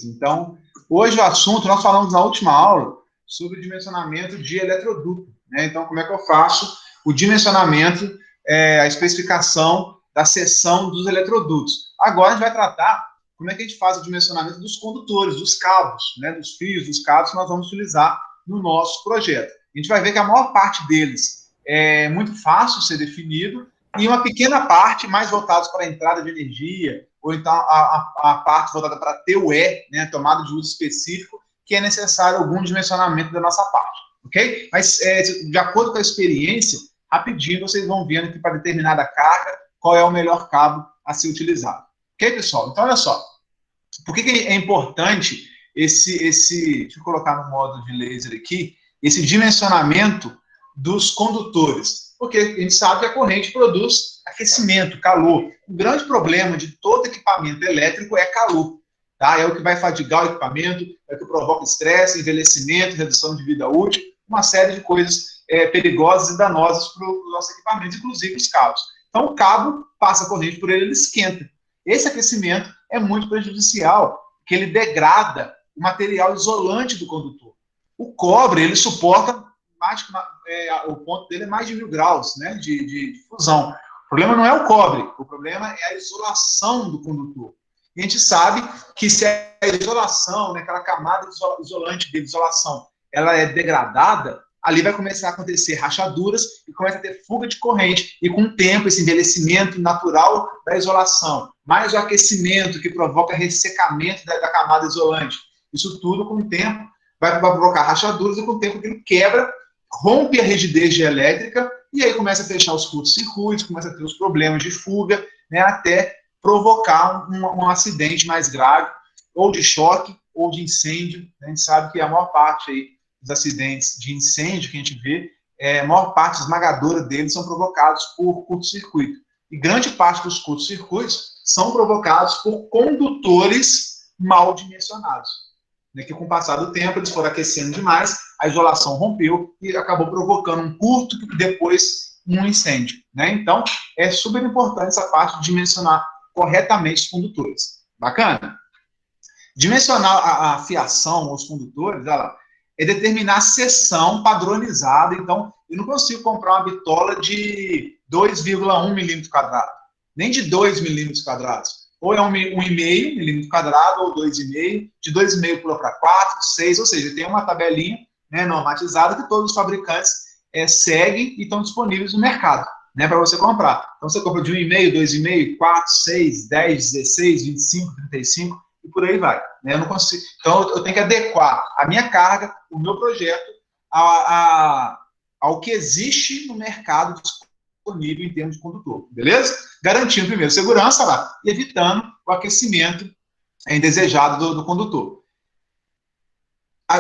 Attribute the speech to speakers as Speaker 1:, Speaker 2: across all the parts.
Speaker 1: Então, hoje o assunto, nós falamos na última aula sobre o dimensionamento de eletroduto, né? Então, como é que eu faço o dimensionamento, a especificação da seção dos eletrodutos. Agora a gente vai tratar como é que a gente faz o dimensionamento dos condutores, dos cabos, né? Dos fios, dos cabos que nós vamos utilizar no nosso projeto. A gente vai ver que a maior parte deles é muito fácil ser definido e uma pequena parte mais voltados para a entrada de energia, ou então a parte voltada para TUE, né, tomada de uso específico, que é necessário algum dimensionamento da nossa parte, ok? Mas, de acordo com a experiência, rapidinho vocês vão vendo que para determinada carga, qual é o melhor cabo a ser utilizado. Ok, pessoal? Então, olha só. Por que é importante deixa eu colocar no modo de laser aqui, esse dimensionamento dos condutores? Porque a gente sabe que a corrente produz aquecimento, calor. O grande problema de todo equipamento elétrico é calor. Tá? É o que vai fadigar o equipamento, é o que provoca estresse, envelhecimento, redução de vida útil, uma série de coisas perigosas e danosas para os nossos equipamentos, inclusive os cabos. Então, o cabo passa a corrente por ele, ele esquenta. Esse aquecimento é muito prejudicial, porque ele degrada o material isolante do condutor. O cobre, ele suporta, o ponto dele é mais de 1000 graus, né, de fusão. O problema não é o cobre, o problema é a isolação do condutor. E a gente sabe que se a isolação, né, aquela camada isolante de isolação, ela é degradada, ali vai começar a acontecer rachaduras e começa a ter fuga de corrente. E com o tempo, esse envelhecimento natural da isolação, mais o aquecimento que provoca ressecamento da camada isolante, isso tudo, com o tempo, vai provocar rachaduras e com o tempo aquilo quebra, rompe a rigidez elétrica e aí começa a fechar os curtos-circuitos, começa a ter os problemas de fuga, né, até provocar um acidente mais grave, ou de choque, ou de incêndio. A gente sabe que a maior parte aí dos acidentes de incêndio que a gente vê, a maior parte esmagadora deles são provocados por curto-circuito. E grande parte dos curtos-circuitos são provocados por condutores mal dimensionados, né, que com o passar do tempo eles foram aquecendo demais, a isolação rompeu e acabou provocando um curto e depois um incêndio, né? Então, é super importante essa parte de dimensionar corretamente os condutores. Bacana? Dimensionar a fiação aos condutores, olha lá, é determinar a seção padronizada. Então, eu não consigo comprar uma bitola de 2,1 milímetros quadrados, nem de 2 milímetros quadrados. Ou é 1,5 milímetro quadrado, ou 2,5, de 2,5 pula para 4, 6, ou seja, tem uma tabelinha, né, normatizada que todos os fabricantes seguem e estão disponíveis no mercado, né, para você comprar. Então, você compra de 1,5, 2,5, 4, 6, 10, 16, 25, 35, e por aí vai. Né? Eu não consigo. Então, eu tenho que adequar a minha carga, o meu projeto, ao que existe no mercado disponível em termos de condutor, beleza? Garantindo, primeiro, segurança lá, e evitando o aquecimento indesejado do condutor.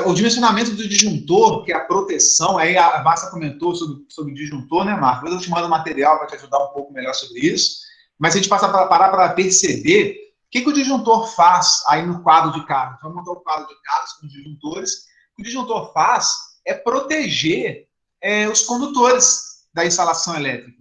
Speaker 1: O dimensionamento do disjuntor, que é a proteção, aí a Márcia comentou sobre o disjuntor, né, Márcia? Depois eu te mando material para te ajudar um pouco melhor sobre isso, mas se a gente parar para perceber o que o disjuntor faz aí no quadro de cargas. Vamos montar o quadro de cargas com os disjuntores. O que o disjuntor faz é proteger os condutores da instalação elétrica.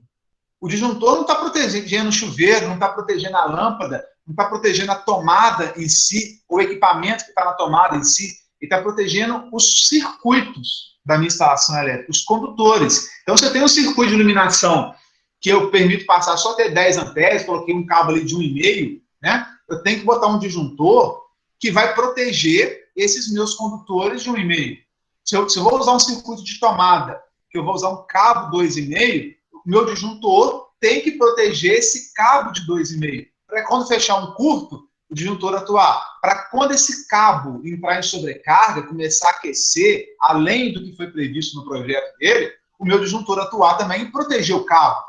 Speaker 1: O disjuntor não está protegendo o chuveiro, não está protegendo a lâmpada, não está protegendo a tomada em si, o equipamento que está na tomada em si. Ele está protegendo os circuitos da minha instalação elétrica, os condutores. Então, se eu tenho um circuito de iluminação que eu permito passar só até 10 amperes, coloquei um cabo ali de 1,5, né? Eu tenho que botar um disjuntor que vai proteger esses meus condutores de 1,5. Se eu vou usar um circuito de tomada, que eu vou usar um cabo 2,5, o meu disjuntor tem que proteger esse cabo de 2,5. Para quando fechar um curto, o disjuntor atuar. Para quando esse cabo entrar em sobrecarga, começar a aquecer, além do que foi previsto no projeto dele, o meu disjuntor atuar também e proteger o cabo.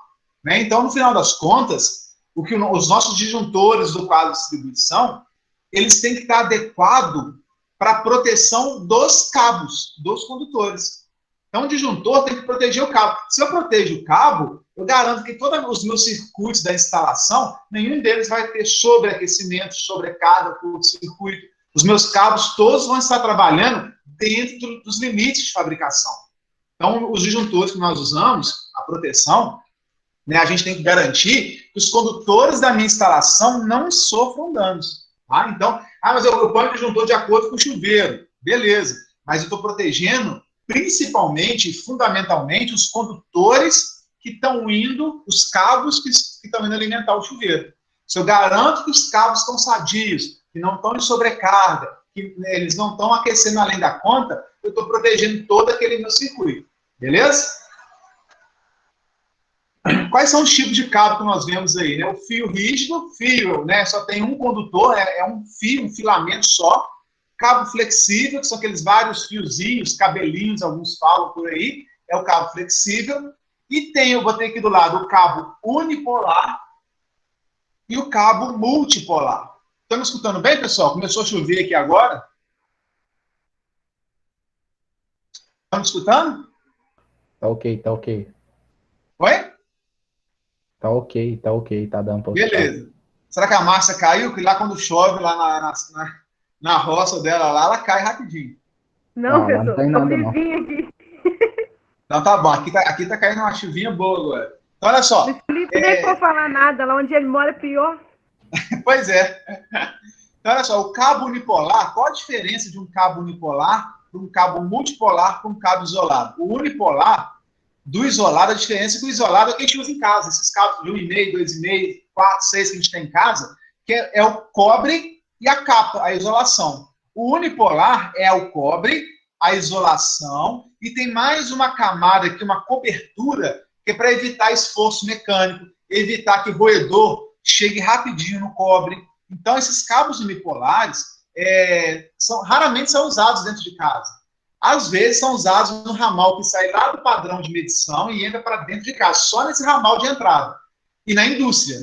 Speaker 1: Né? Então, no final das contas, os nossos disjuntores do quadro de distribuição, eles têm que estar adequados para a proteção dos cabos, dos condutores. Então, o disjuntor tem que proteger o cabo. Se eu protejo o cabo, eu garanto que todos os meus circuitos da instalação, nenhum deles vai ter sobreaquecimento, sobrecarga, curto-circuito. Os meus cabos todos vão estar trabalhando dentro dos limites de fabricação. Então, os disjuntores que nós usamos, a proteção, né, a gente tem que garantir que os condutores da minha instalação não sofram danos. Tá? Então, Ah, mas eu ponho o disjuntor de acordo com o chuveiro. Beleza. Mas eu estou protegendo, principalmente, fundamentalmente, os condutores que estão indo, os cabos que estão indo alimentar o chuveiro. Se eu garanto que os cabos estão sadios, que não estão em sobrecarga, que eles não estão aquecendo além da conta, eu estou protegendo todo aquele meu circuito. Beleza? Quais são os tipos de cabo que nós vemos aí? Né? O fio rígido, fio, né? Só tem um condutor, é um fio, um filamento só. Cabo flexível, que são aqueles vários fiozinhos, cabelinhos, alguns falam por aí, é o cabo flexível. E tem, eu botei aqui do lado, o cabo unipolar e o cabo multipolar. Estão me escutando bem, pessoal? Começou a chover aqui agora. Estão me escutando?
Speaker 2: Tá ok, tá ok.
Speaker 1: Oi?
Speaker 2: Tá ok, tá dando pra escutar.
Speaker 1: Beleza. Será que a Márcia caiu? Que lá quando chove, lá na roça dela, lá, ela cai rapidinho.
Speaker 3: Não,
Speaker 2: Não, lá não
Speaker 3: pessoal,
Speaker 2: tem
Speaker 3: só
Speaker 2: nada, não.
Speaker 3: vizinha aqui.
Speaker 1: Então tá bom, aqui tá caindo uma chuvinha boa agora. Então, olha
Speaker 3: O
Speaker 1: só.
Speaker 3: Felipe nem for falar nada, lá onde ele mora é pior.
Speaker 1: Pois é. Então, olha só, o cabo unipolar, qual a diferença de um cabo unipolar para um cabo multipolar para um cabo isolado? O unipolar, do isolado, a diferença é que o isolado é o que a gente usa em casa, esses cabos de 1,5, 2,5, 4, 6 que a gente tem em casa, que é o cobre e a capa, a isolação. O unipolar é o cobre, a isolação, e tem mais uma camada aqui, uma cobertura, que é para evitar esforço mecânico, evitar que o roedor chegue rapidinho no cobre. Então, esses cabos unipolares raramente são usados dentro de casa. Às vezes são usados no ramal que sai lá do padrão de medição e entra para dentro de casa, só nesse ramal de entrada. E na indústria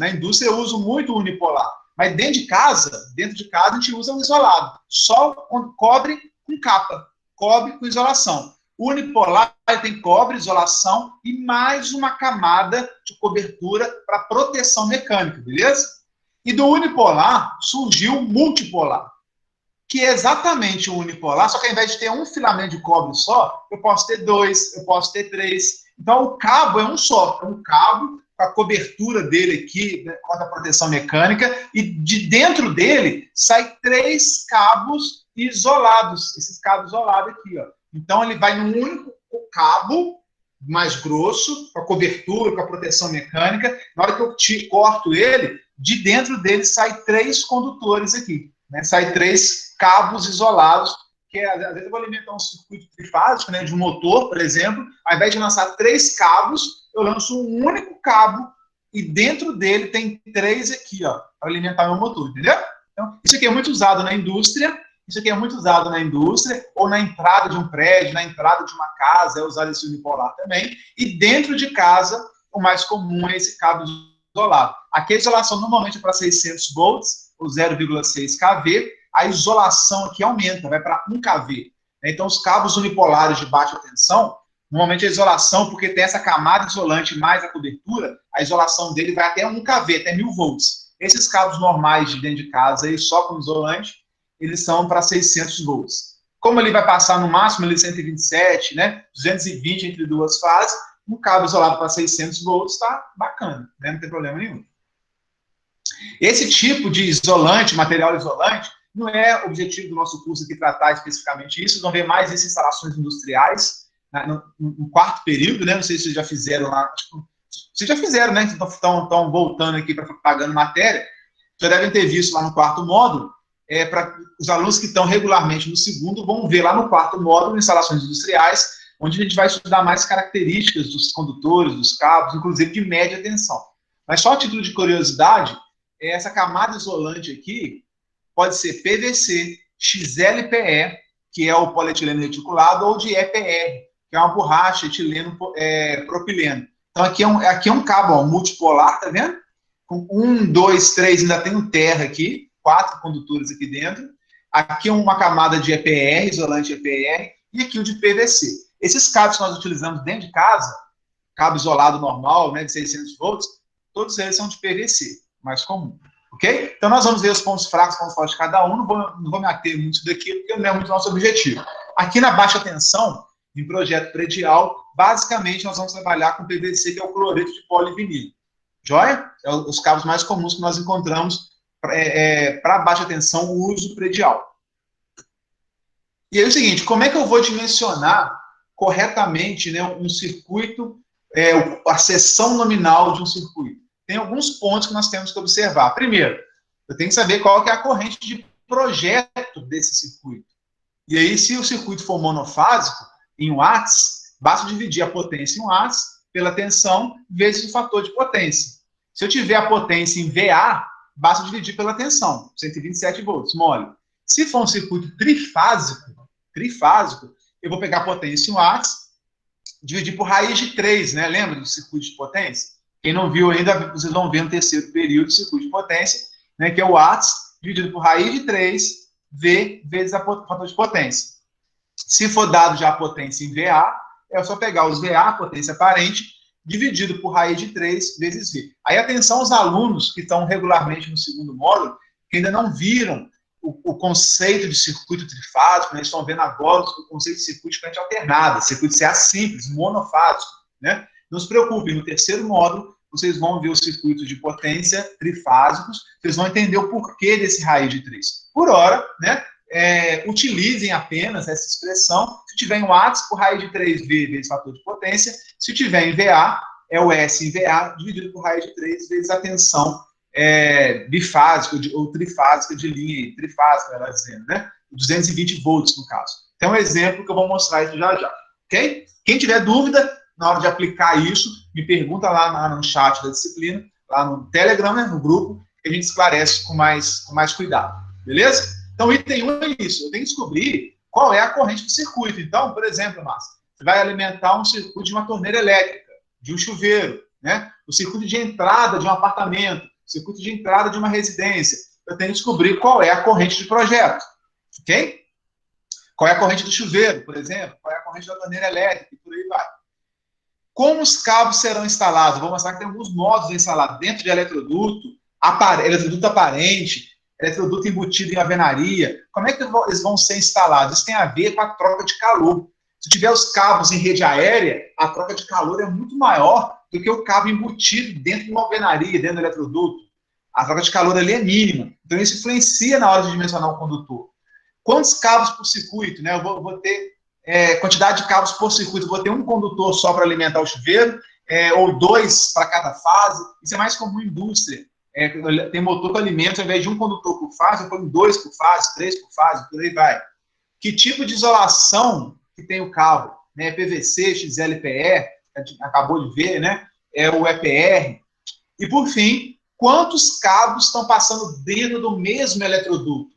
Speaker 1: eu uso muito o unipolar. Mas dentro de casa a gente usa o isolado. Só cobre com capa, cobre com isolação. O unipolar tem cobre, isolação e mais uma camada de cobertura para proteção mecânica, beleza? E do unipolar surgiu o multipolar, que é exatamente o unipolar, só que ao invés de ter um filamento de cobre só, eu posso ter dois, eu posso ter três. Então, o cabo é um só, é um cabo com a cobertura dele aqui, né, com a proteção mecânica, e de dentro dele sai três cabos isolados, esses cabos isolados aqui, ó. Então, ele vai num único cabo mais grosso, com a cobertura, com a proteção mecânica. Na hora que eu corto ele, de dentro dele sai três condutores aqui. Né? Sai três cabos isolados, que às vezes eu vou alimentar um circuito trifásico, né, de um motor, por exemplo, ao invés de lançar três cabos, eu lanço um único cabo e dentro dele tem três aqui, ó, para alimentar meu motor, entendeu? Então, isso aqui é muito usado na indústria, ou na entrada de um prédio, na entrada de uma casa, é usado esse unipolar também, e dentro de casa, o mais comum é esse cabo isolado. Aqui a isolação normalmente é para 600 volts, ou 0,6 kV, a isolação aqui aumenta, vai para 1 kV. Então, os cabos unipolares de baixa tensão, normalmente a isolação, porque tem essa camada isolante mais a cobertura, a isolação dele vai até 1 kV, até 1000 volts. Esses cabos normais de dentro de casa, aí, só com isolante, eles são para 600 volts. Como ele vai passar no máximo ali 127, né, 220 entre duas fases, um cabo isolado para 600 volts está bacana, né, não tem problema nenhum. Esse tipo de isolante, material isolante, não é objetivo do nosso curso aqui tratar especificamente isso, vão ver mais isso em instalações industriais, né, no quarto período, né, não sei se vocês já fizeram lá, vocês já fizeram, né, estão voltando aqui, pagando matéria, já devem ter visto lá no quarto módulo, para os alunos que estão regularmente no segundo, vão ver lá no quarto módulo, instalações industriais, onde a gente vai estudar mais características dos condutores, dos cabos, inclusive de média tensão. Mas só a título de curiosidade, essa camada isolante aqui pode ser PVC, XLPE, que é o polietileno reticulado, ou de EPR, que é uma borracha etileno propileno. Então aqui é um cabo ó, multipolar, tá vendo? Com 1, 2, 3, ainda tem um terra aqui, 4 condutores aqui dentro. Aqui é uma camada de EPR, isolante EPR, e aqui o de PVC. Esses cabos que nós utilizamos dentro de casa, cabo isolado normal, né, de 600 volts, todos eles são de PVC, mais comum. Ok? Então nós vamos ver os pontos fracos e pontos fortes de cada um, não vou me ater muito daqui, porque não é muito nosso objetivo. Aqui na baixa tensão, em projeto predial, basicamente nós vamos trabalhar com PVC, que é o cloreto de polivinil. Joia? É os cabos mais comuns que nós encontramos para baixa tensão, o uso predial. E aí é o seguinte, como é que eu vou dimensionar corretamente, né, um circuito, a seção nominal de um circuito? Tem alguns pontos que nós temos que observar. Primeiro, eu tenho que saber qual que é a corrente de projeto desse circuito. E aí, se o circuito for monofásico, em watts, basta dividir a potência em watts pela tensão vezes o fator de potência. Se eu tiver a potência em VA, basta dividir pela tensão, 127 volts, mole. Se for um circuito trifásico, eu vou pegar a potência em watts, dividir por raiz de 3, né? Lembra do circuito de potência? Quem não viu ainda, vocês vão ver no terceiro período do circuito de potência, né, que é o watts dividido por raiz de 3, V vezes o fator de potência. Se for dado já a potência em VA, é só pegar os VA, a potência aparente, dividido por raiz de 3 vezes V. Aí, atenção aos alunos que estão regularmente no segundo módulo, que ainda não viram o conceito de circuito trifásico, né? Estão vendo agora o conceito de circuito de corrente alternada, circuito CA simples, monofásico, né? Não se preocupem, no terceiro módulo, vocês vão ver os circuitos de potência trifásicos, vocês vão entender o porquê desse raiz de 3. Por hora, né, utilizem apenas essa expressão. Se tiver em watts, por raiz de 3V vezes fator de potência. Se tiver em VA, é o S em VA dividido por raiz de 3 vezes a tensão bifásica ou trifásica de linha, trifásica, ela dizendo, né? 220 volts, no caso. Tem um exemplo que eu vou mostrar isso já já, ok? Quem tiver dúvida, na hora de aplicar isso, me pergunta lá no chat da disciplina, lá no Telegram, né, no grupo, que a gente esclarece com mais cuidado, beleza? Então, item 1 é isso, eu tenho que descobrir qual é a corrente do circuito. Então, por exemplo, Márcio, você vai alimentar um circuito de uma torneira elétrica, de um chuveiro, né? O circuito de entrada de um apartamento, o circuito de entrada de uma residência. Eu tenho que descobrir qual é a corrente de projeto, ok? Qual é a corrente do chuveiro, por exemplo, qual é a corrente da torneira elétrica, e por aí vai. Como os cabos serão instalados? Vou mostrar que tem alguns modos de instalar dentro de eletroduto aparente, eletroduto embutido em alvenaria. Como é que eles vão ser instalados? Isso tem a ver com a troca de calor. Se tiver os cabos em rede aérea, a troca de calor é muito maior do que o cabo embutido dentro de uma alvenaria, dentro do eletroduto. A troca de calor ali é mínima. Então, isso influencia na hora de dimensionar o condutor. Quantos cabos por circuito? Né? Eu vou ter quantidade de cabos por circuito. Eu vou ter um condutor só para alimentar o chuveiro, ou 2 para cada fase. Isso é mais comum em indústria. Tem motor que alimenta, ao invés de um condutor por fase, eu ponho 2 por fase, 3 por fase, por aí vai. Que tipo de isolação que tem o cabo? Né? PVC, XLPE, acabou de ver, né? É o EPR. E, por fim, quantos cabos estão passando dentro do mesmo eletroduto?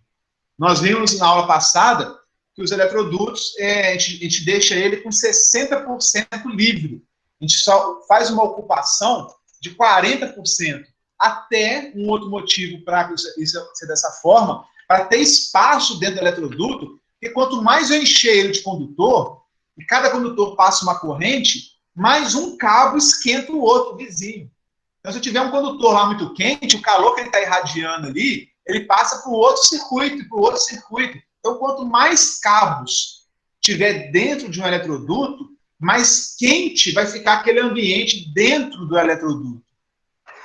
Speaker 1: Nós vimos na aula passada que os eletrodutos, a gente deixa ele com 60% livre. A gente só faz uma ocupação de 40%. Até um outro motivo para isso ser dessa forma, para ter espaço dentro do eletroduto, porque quanto mais eu encher ele de condutor, e cada condutor passa uma corrente, mais um cabo esquenta o outro vizinho. Então, se eu tiver um condutor lá muito quente, o calor que ele está irradiando ali, ele passa para o outro circuito, para o outro circuito. Então, quanto mais cabos tiver dentro de um eletroduto, mais quente vai ficar aquele ambiente dentro do eletroduto.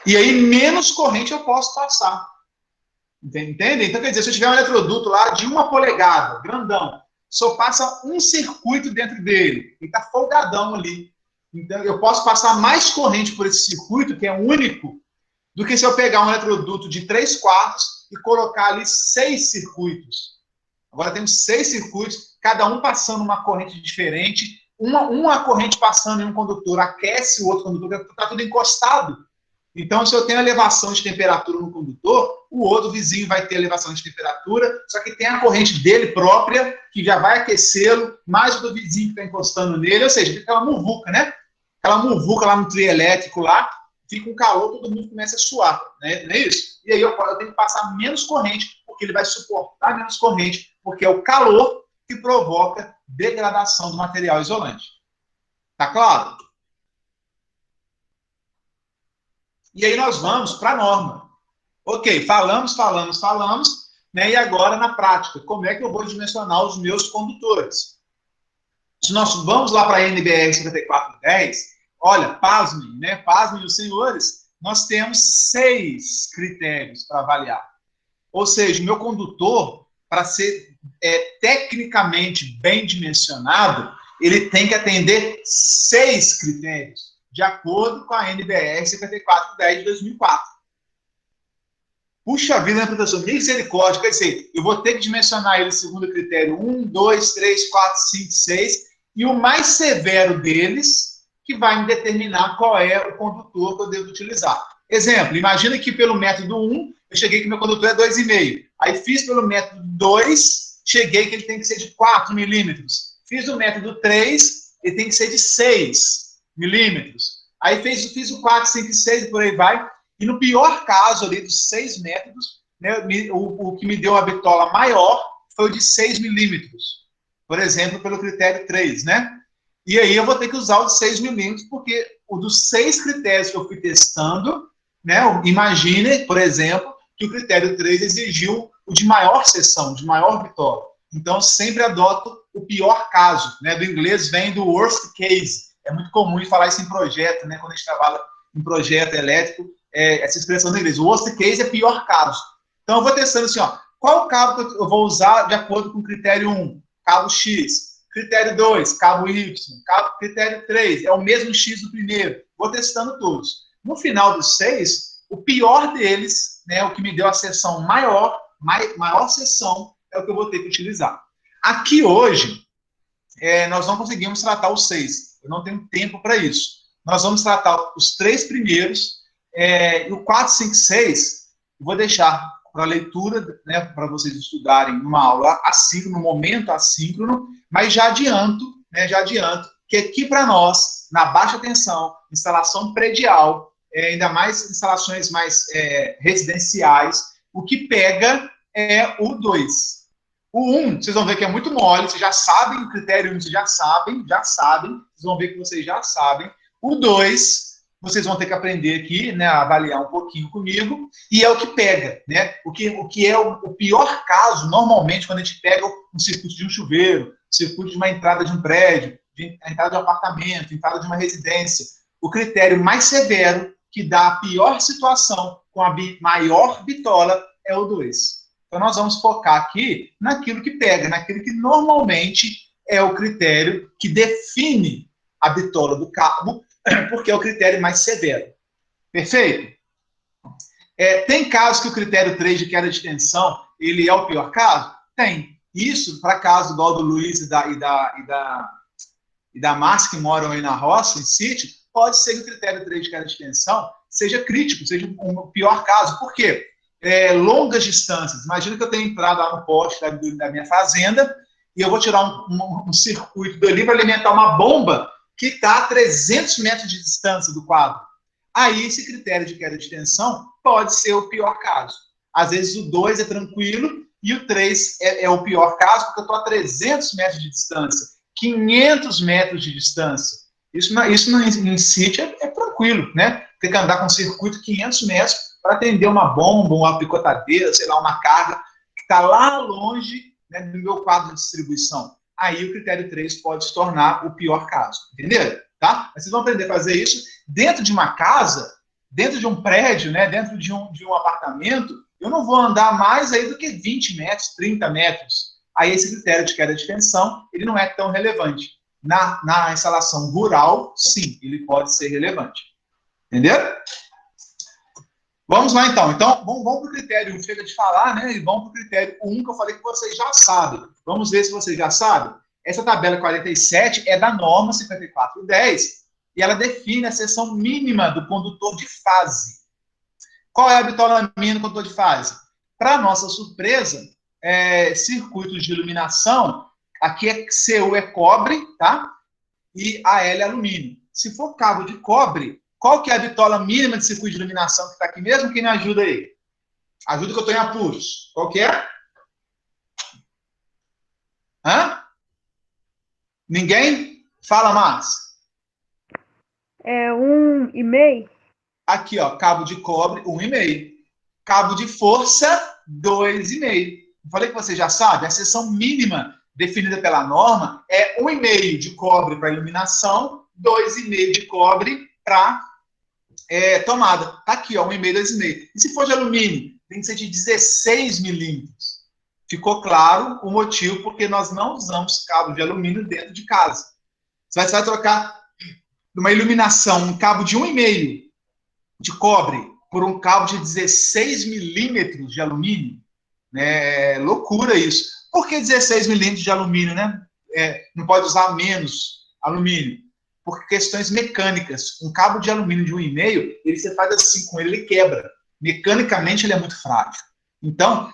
Speaker 1: E aí, menos corrente eu posso passar. Entende? Então, quer dizer, se eu tiver um eletroduto lá de 1 polegada, grandão, só passa um circuito dentro dele. Ele está folgadão ali. Então, eu posso passar mais corrente por esse circuito, que é único, do que se eu pegar um eletroduto de 3/4 e colocar ali 6 circuitos. Agora temos 6 circuitos, cada um passando uma corrente diferente. Uma corrente passando em um condutor aquece o outro condutor, porque está tudo encostado. Então, se eu tenho elevação de temperatura no condutor, o outro vizinho vai ter elevação de temperatura, só que tem a corrente dele própria, que já vai aquecê-lo, mais o do vizinho que está encostando nele, ou seja, fica aquela muvuca, né? Aquela muvuca lá no trio elétrico lá, fica um calor, todo mundo começa a suar, né? Não é isso? E aí eu tenho que passar menos corrente, porque ele vai suportar menos corrente, porque é o calor que provoca degradação do material isolante. Tá claro? E aí nós vamos para a norma. Ok, falamos, né? E agora na prática, como é que eu vou dimensionar os meus condutores? Se nós vamos lá para a NBR 5410, olha, pasmem, né? Pasmem os senhores, nós temos 6 critérios para avaliar. Ou seja, o meu condutor, para ser tecnicamente bem dimensionado, ele tem que atender 6 critérios, de acordo com a NBR 5410 de 2004. Puxa vida, né, professor? Misericórdia. Quer dizer, eu vou ter que dimensionar ele segundo o critério 1, 2, 3, 4, 5, 6, e o mais severo deles, que vai me determinar qual é o condutor que eu devo utilizar. Exemplo, imagina que pelo método 1, eu cheguei que meu condutor é 2,5. Aí fiz pelo método 2, cheguei que ele tem que ser de 4 milímetros. Fiz o método 3, ele tem que ser de 6 milímetros. Aí fiz o 4, 5 e 6 e por aí vai. E no pior caso ali dos 6 métodos, né, o que me deu a bitola maior foi o de 6 milímetros. Por exemplo, pelo critério 3, né? E aí eu vou ter que usar o de 6 milímetros, porque o dos 6 critérios que eu fui testando, né? Imagine, por exemplo, que o critério 3 exigiu o de maior seção, de maior bitola. Então, sempre adoto o pior caso, né? Do inglês vem do worst case. É muito comum falar isso em projeto, né? Quando a gente trabalha em projeto elétrico, essa expressão do inglês. O worst case é pior caso. Então, eu vou testando assim, ó, qual cabo que eu vou usar de acordo com o critério 1? Cabo X. Critério 2, cabo Y. Critério 3, é o mesmo X do primeiro. Vou testando todos. No final dos 6, o pior deles, né, o que me deu a seção maior seção, é o que eu vou ter que utilizar. Aqui hoje, nós não conseguimos tratar os 6. Eu não tenho tempo para isso. Nós vamos tratar os 3 primeiros, e o 4, 5, 6, eu vou deixar para leitura, né, para vocês estudarem numa aula assíncrona, no momento assíncrono, mas já adianto que aqui para nós, na baixa tensão, instalação predial, ainda mais instalações mais residenciais, o que pega é o 2. O 1, vocês vão ver que é muito mole, vocês já sabem o critério 1, vocês já sabem, vocês vão ver que vocês já sabem. O 2, vocês vão ter que aprender aqui, né, a avaliar um pouquinho comigo, e é o que pega, né? O que é o pior caso, normalmente, quando a gente pega um circuito de um chuveiro, circuito de uma entrada de um prédio, a entrada de um apartamento, entrada de uma residência. O critério mais severo, que dá a pior situação com a maior bitola, é o 2. Então, nós vamos focar aqui naquilo que pega, naquilo que normalmente é o critério que define a bitola do cabo, porque é o critério mais severo. Perfeito? Tem casos que o critério 3 de queda de tensão, ele é o pior caso? Tem. Isso, para caso igual do Luiz e da Márcia, que moram aí na roça, em sítio, pode ser que o critério 3 de queda de tensão seja crítico, seja um pior caso. Por quê? Longas distâncias. Imagina que eu tenho entrado lá no poste da minha fazenda e eu vou tirar um circuito dali para alimentar uma bomba que está a 300 metros de distância do quadro. Aí, esse critério de queda de tensão pode ser o pior caso. Às vezes, o 2 é tranquilo e o 3 é o pior caso, porque eu estou a 300 metros de distância, 500 metros de distância. Isso em sítio é tranquilo, né? Tem que andar com um circuito 500 metros para atender uma bomba, uma picotadeira, sei lá, uma carga que está lá longe, né, do meu quadro de distribuição. Aí o critério 3 pode se tornar o pior caso. Entenderam? Tá? Mas vocês vão aprender a fazer isso dentro de uma casa, dentro de um prédio, né, dentro de um apartamento. Eu não vou andar mais aí do que 20 metros, 30 metros. Aí esse critério de queda de tensão, ele não é tão relevante. Na instalação rural, sim, ele pode ser relevante. Entenderam? Vamos lá, então. Então, vamos para o critério 1, chega de falar, né? E vamos para o critério 1, que eu falei que vocês já sabem. Vamos ver se vocês já sabem. Essa tabela 47 é da norma 5410 e ela define a seção mínima do condutor de fase. Qual é a bitola mínima do condutor de fase? Para nossa surpresa, circuitos de iluminação, aqui CU é cobre, tá? E AL é alumínio. Se for cabo de cobre, qual que é a bitola mínima de circuito de iluminação que está aqui mesmo? Quem me ajuda aí? Ajuda que eu estou em apuros. Qual que é? Hã? Ninguém? Fala, Márcio.
Speaker 3: 1,5.
Speaker 1: Aqui, ó, cabo de cobre, 1,5. Cabo de força, 2,5. Falei que você já sabe, a seção mínima definida pela norma é 1,5 de cobre para iluminação, 2,5 de cobre para tomada. Tá aqui, ó, 1,5, 2,5. E se for de alumínio? tem que ser de 16 milímetros. Ficou claro o motivo porque nós não usamos cabo de alumínio dentro de casa. Você vai trocar uma iluminação, um cabo de 1,5 de cobre por um cabo de 16 milímetros de alumínio. É loucura isso. Por que 16 milímetros de alumínio, né? Não pode usar menos alumínio? Por questões mecânicas. Um cabo de alumínio de 1,5, você faz assim com ele quebra. Mecanicamente ele é muito frágil. Então,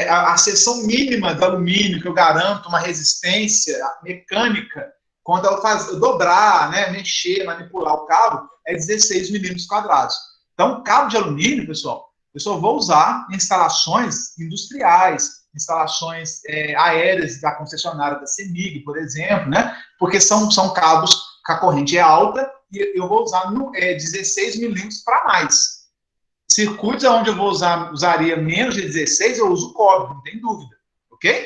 Speaker 1: a seção mínima do alumínio que eu garanto uma resistência mecânica, quando eu dobrar, né, mexer, manipular o cabo, é 16 milímetros quadrados. Então, cabo de alumínio, pessoal, eu só vou usar em instalações industriais, instalações aéreas da concessionária da CEMIG, por exemplo, né? Porque são cabos que a corrente é alta e eu vou usar 16 milímetros para mais. Circuitos onde eu usaria menos de 16, eu uso cobre, não tem dúvida, ok?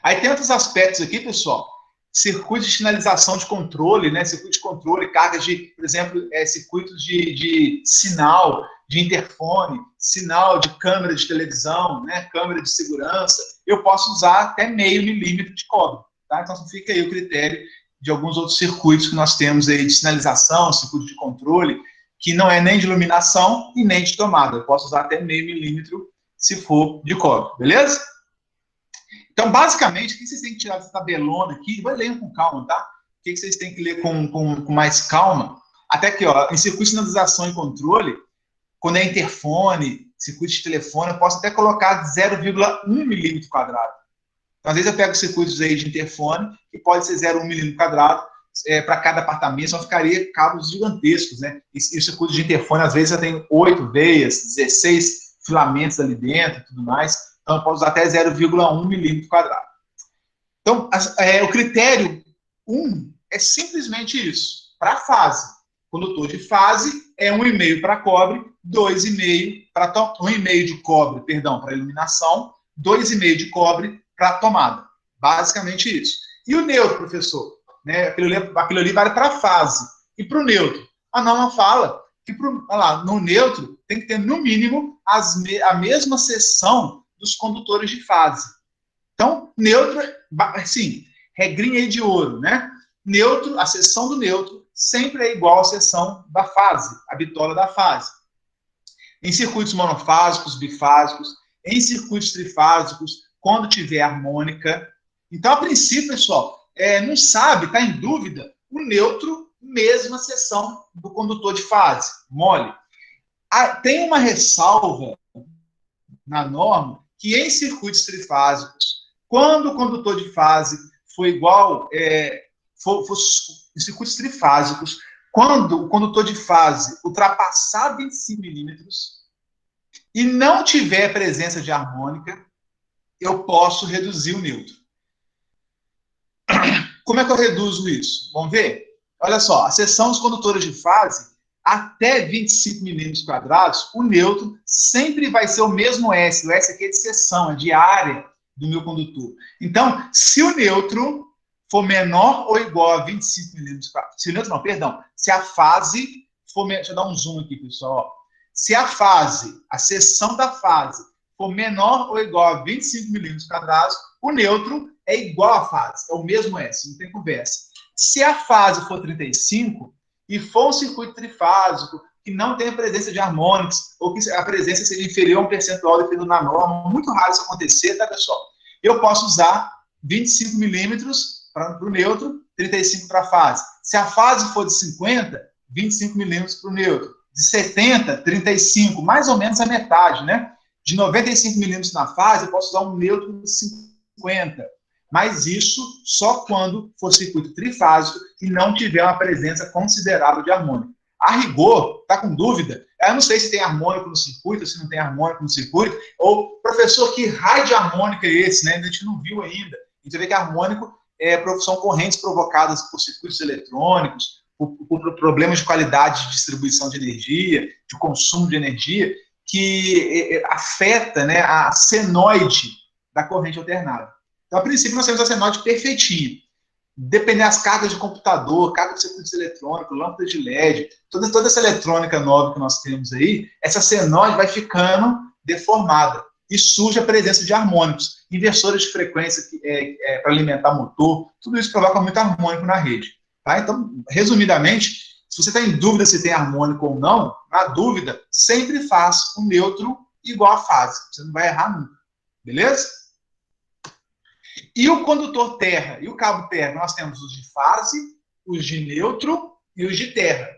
Speaker 1: Aí tem outros aspectos aqui, pessoal. Circuitos de sinalização de controle, né? Circuito de controle, cargas de, por exemplo, circuitos de sinal, de interfone, sinal de câmera de televisão, né? Câmera de segurança. Eu posso usar até 0,5 milímetro de cobre, tá? Então fica aí o critério de alguns outros circuitos que nós temos aí de sinalização, circuito de controle, que não é nem de iluminação e nem de tomada. Eu posso usar até 0,5 milímetro se for de cobre, beleza? Então, basicamente, o que vocês têm que tirar dessa tabelona aqui? Vai ler com calma, tá? O que vocês têm que ler com mais calma? Até aqui, ó, em circuito de sinalização e controle, quando é interfone, circuito de telefone, eu posso até colocar 0,1 milímetro quadrado. Então, às vezes eu pego circuitos aí de interfone, que pode ser 0,1 milímetro quadrado, para cada apartamento, só ficaria cabos gigantescos, né? E o circuito de interfone, às vezes, já tem 8 veias, 16 filamentos ali dentro e tudo mais. Então, eu posso usar até 0,1 milímetro quadrado. Então, o critério 1 é simplesmente isso. Para fase. Condutor de fase é 1,5 para cobre, 2,5 para 1,5 de cobre, perdão, para iluminação, 2,5 de cobre para tomada. Basicamente isso. E o neutro, professor? Né? Aquilo ali vale para a fase. E para o neutro? A norma fala que no neutro tem que ter, no mínimo, a mesma seção dos condutores de fase. Então, neutro, assim, regrinha aí de ouro, né? Neutro, a seção do neutro sempre é igual à seção da fase, a bitola da fase. Em circuitos monofásicos, bifásicos, em circuitos trifásicos, quando tiver harmônica. Então, a princípio, pessoal, não sabe, está em dúvida, o neutro, mesma seção do condutor de fase, mole. Tem uma ressalva na norma que em circuitos trifásicos, quando o condutor de fase for igual, em circuitos trifásicos, quando o condutor de fase ultrapassar 25 milímetros e não tiver presença de harmônica, eu posso reduzir o neutro. Como é que eu reduzo isso? Vamos ver? Olha só, a seção dos condutores de fase, até 25 milímetros quadrados, o neutro sempre vai ser o mesmo S. O S aqui é de seção, é de área do meu condutor. Então, se o neutro for menor ou igual a 25 milímetros quadrados, se o neutro não, perdão, se a fase for, deixa eu dar um zoom aqui, pessoal. Se a fase, a seção da fase, for menor ou igual a 25 milímetros quadrados, o neutro é igual à fase, é o mesmo S, não tem conversa. Se a fase for 35 e for um circuito trifásico que não tem a presença de harmônicos ou que a presença seja inferior a um percentual definido na norma, muito raro isso acontecer, tá, pessoal? Eu posso usar 25 milímetros para o neutro, 35 para a fase. Se a fase for de 50, 25 milímetros para o neutro. De 70, 35, mais ou menos a metade, né? De 95 milímetros na fase, eu posso usar um neutro de 50. Mas isso só quando for circuito trifásico e não tiver uma presença considerável de harmônico. A rigor, está com dúvida? Eu não sei se tem harmônico no circuito, se não tem harmônico no circuito, ou, professor, que raio de harmônico é esse, né? A gente não viu ainda. A gente vê que harmônico são correntes provocadas por circuitos eletrônicos, por problemas de qualidade de distribuição de energia, de consumo de energia, que afeta, né, a senoide da corrente alternada. Então, a princípio, nós temos a senoide perfeitinha. Dependendo das cargas de computador, cargas de circuitos eletrônicos, lâmpadas de LED, toda essa eletrônica nova que nós temos aí, essa senoide vai ficando deformada e surge a presença de harmônicos, inversores de frequência para alimentar motor, tudo isso provoca muito harmônico na rede. Tá? Então, resumidamente, se você está em dúvida se tem harmônico ou não, na dúvida, sempre faz o neutro igual à fase. Você não vai errar nunca. Beleza? E o condutor terra e o cabo terra, nós temos os de fase, os de neutro e os de terra.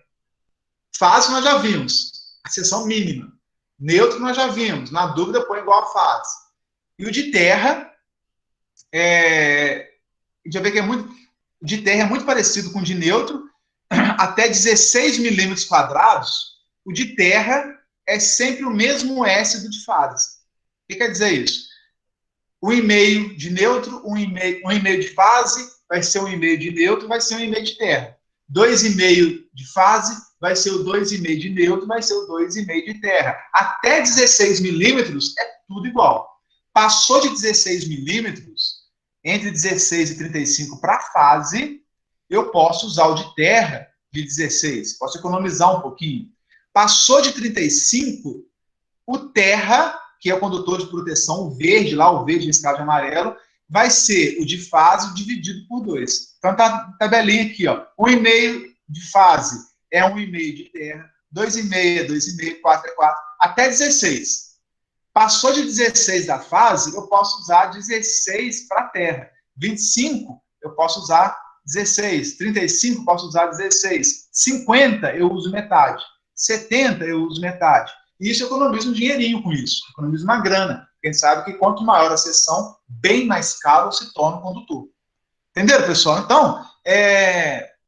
Speaker 1: Fase nós já vimos, a seção mínima. Neutro nós já vimos, na dúvida põe igual a fase. E o de terra, já vê que de terra é muito parecido com o de neutro, até 16 milímetros quadrados, o de terra é sempre o mesmo S do de fase. O que quer dizer isso? 1,5 de neutro, 1,5 de fase, vai ser 1,5 de neutro, vai ser 1,5 de terra. 2,5 de fase, vai ser o 2,5 de neutro, vai ser o 2,5 de terra. Até 16 milímetros é tudo igual. Passou de 16 milímetros, entre 16 e 35 para fase, eu posso usar o de terra de 16. Posso economizar um pouquinho. Passou de 35, o terra, que é o condutor de proteção, o verde, lá o verde riscado de amarelo, vai ser o de fase dividido por 2. Então, tá tabelinha aqui, ó. 1,5 de fase é 1,5 de terra, 2,5 é 2,5, 4 é 4, até 16. Passou de 16 da fase, eu posso usar 16 para a terra. 25, eu posso usar 16. 35, posso usar 16. 50, eu uso metade. 70, eu uso metade. E isso eu economizo um dinheirinho com isso. Economizo uma grana. Quem sabe que quanto maior a seção, bem mais caro se torna o condutor. Entenderam, pessoal? Então,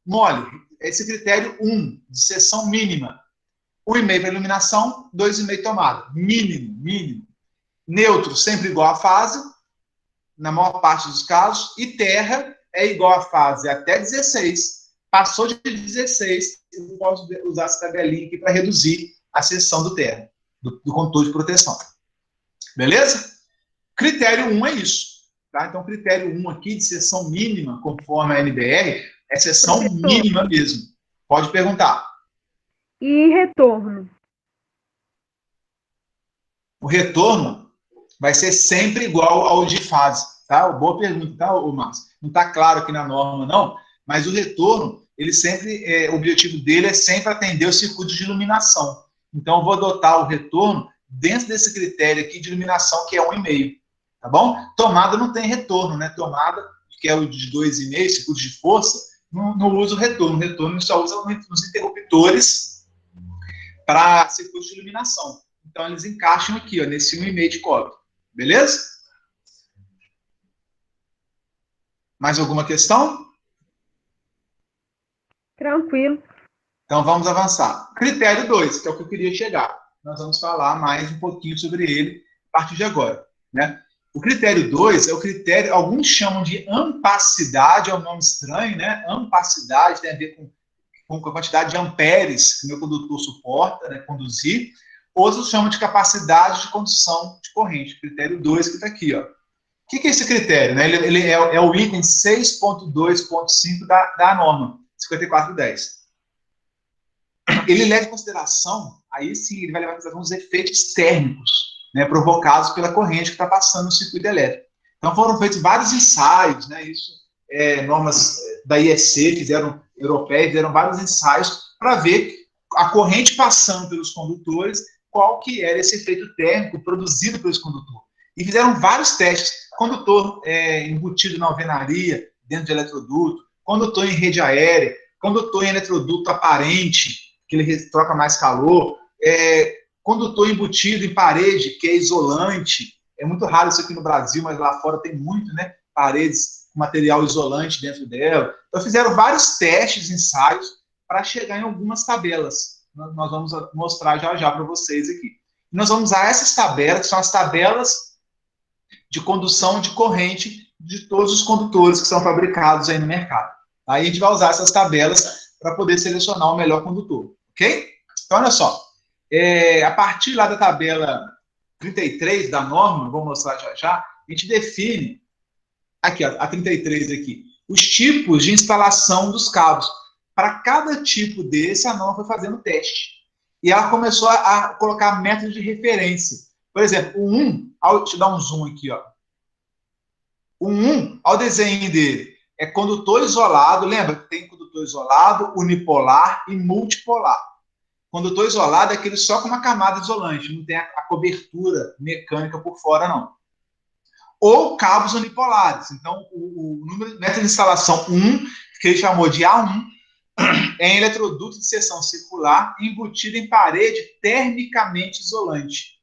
Speaker 1: mole, esse critério 1, de seção mínima. 1,5 para iluminação, 2,5 tomada. Mínimo. Neutro, sempre igual à fase, na maior parte dos casos. E terra é igual à fase até 16. Passou de 16, eu posso usar essa tabelinha aqui para reduzir a seção do terra, do condutor de proteção. Beleza? Critério 1 é isso. Tá? Então, critério 1 aqui, de seção mínima, conforme a NBR, é seção mínima mesmo. Pode perguntar.
Speaker 3: E retorno?
Speaker 1: O retorno vai ser sempre igual ao de fase. Tá? Boa pergunta, tá, Márcio? Não está claro aqui na norma, não, mas o retorno, ele sempre, o objetivo dele é sempre atender o circuito de iluminação. Então, eu vou adotar o retorno dentro desse critério aqui de iluminação, que é 1,5. Tá bom? Tomada não tem retorno, né? Tomada, que é o de 2,5, circuito de força, não usa o retorno. O retorno só usa nos interruptores para circuito de iluminação. Então, eles encaixam aqui, ó, nesse 1,5 de cobre. Beleza? Mais alguma questão?
Speaker 3: Tranquilo.
Speaker 1: Então, vamos avançar. Critério 2, que é o que eu queria chegar. Nós vamos falar mais um pouquinho sobre ele a partir de agora. Né? O critério 2 é o critério, alguns chamam de ampacidade, é um nome estranho, né? Ampacidade tem a ver com a quantidade de amperes que o meu condutor suporta, né, conduzir. Outros chamam de capacidade de condução de corrente. Critério 2 que está aqui. Ó. O que é esse critério? Né? Ele é o item 6.2.5 da norma, 5410. Ele leva em consideração, aí sim, ele vai levar em consideração os efeitos térmicos, né, provocados pela corrente que está passando no circuito elétrico. Então, foram feitos vários ensaios, né, isso, normas da IEC, europeias, fizeram vários ensaios para ver a corrente passando pelos condutores, qual que era esse efeito térmico produzido pelos condutores. E fizeram vários testes, condutor embutido na alvenaria, dentro de eletroduto, condutor em rede aérea, condutor em eletroduto aparente, que ele troca mais calor, condutor embutido em parede, que é isolante. É muito raro isso aqui no Brasil, mas lá fora tem muito, né? Paredes com material isolante dentro dela. Então, fizeram vários testes, ensaios, para chegar em algumas tabelas. Nós vamos mostrar já para vocês aqui. Nós vamos usar essas tabelas, que são as tabelas de condução de corrente de todos os condutores que são fabricados aí no mercado. Aí a gente vai usar essas tabelas para poder selecionar o melhor condutor, ok? Então, olha só, a partir lá da tabela 33 da norma, vou mostrar já, a gente define, aqui, ó, a 33 aqui, os tipos de instalação dos cabos. Para cada tipo desse, a norma foi fazendo teste. E ela começou a colocar métodos de referência. Por exemplo, o 1, deixa eu dar um zoom aqui, ó. O 1, ao desenho dele, é condutor isolado, lembra que tem condutor isolado, unipolar e multipolar. Condutor isolado é aquele só com uma camada isolante, não tem a cobertura mecânica por fora, não. Ou cabos unipolares. Então, o método de instalação 1, que ele chamou de A1, é em eletroduto de seção circular embutido em parede termicamente isolante.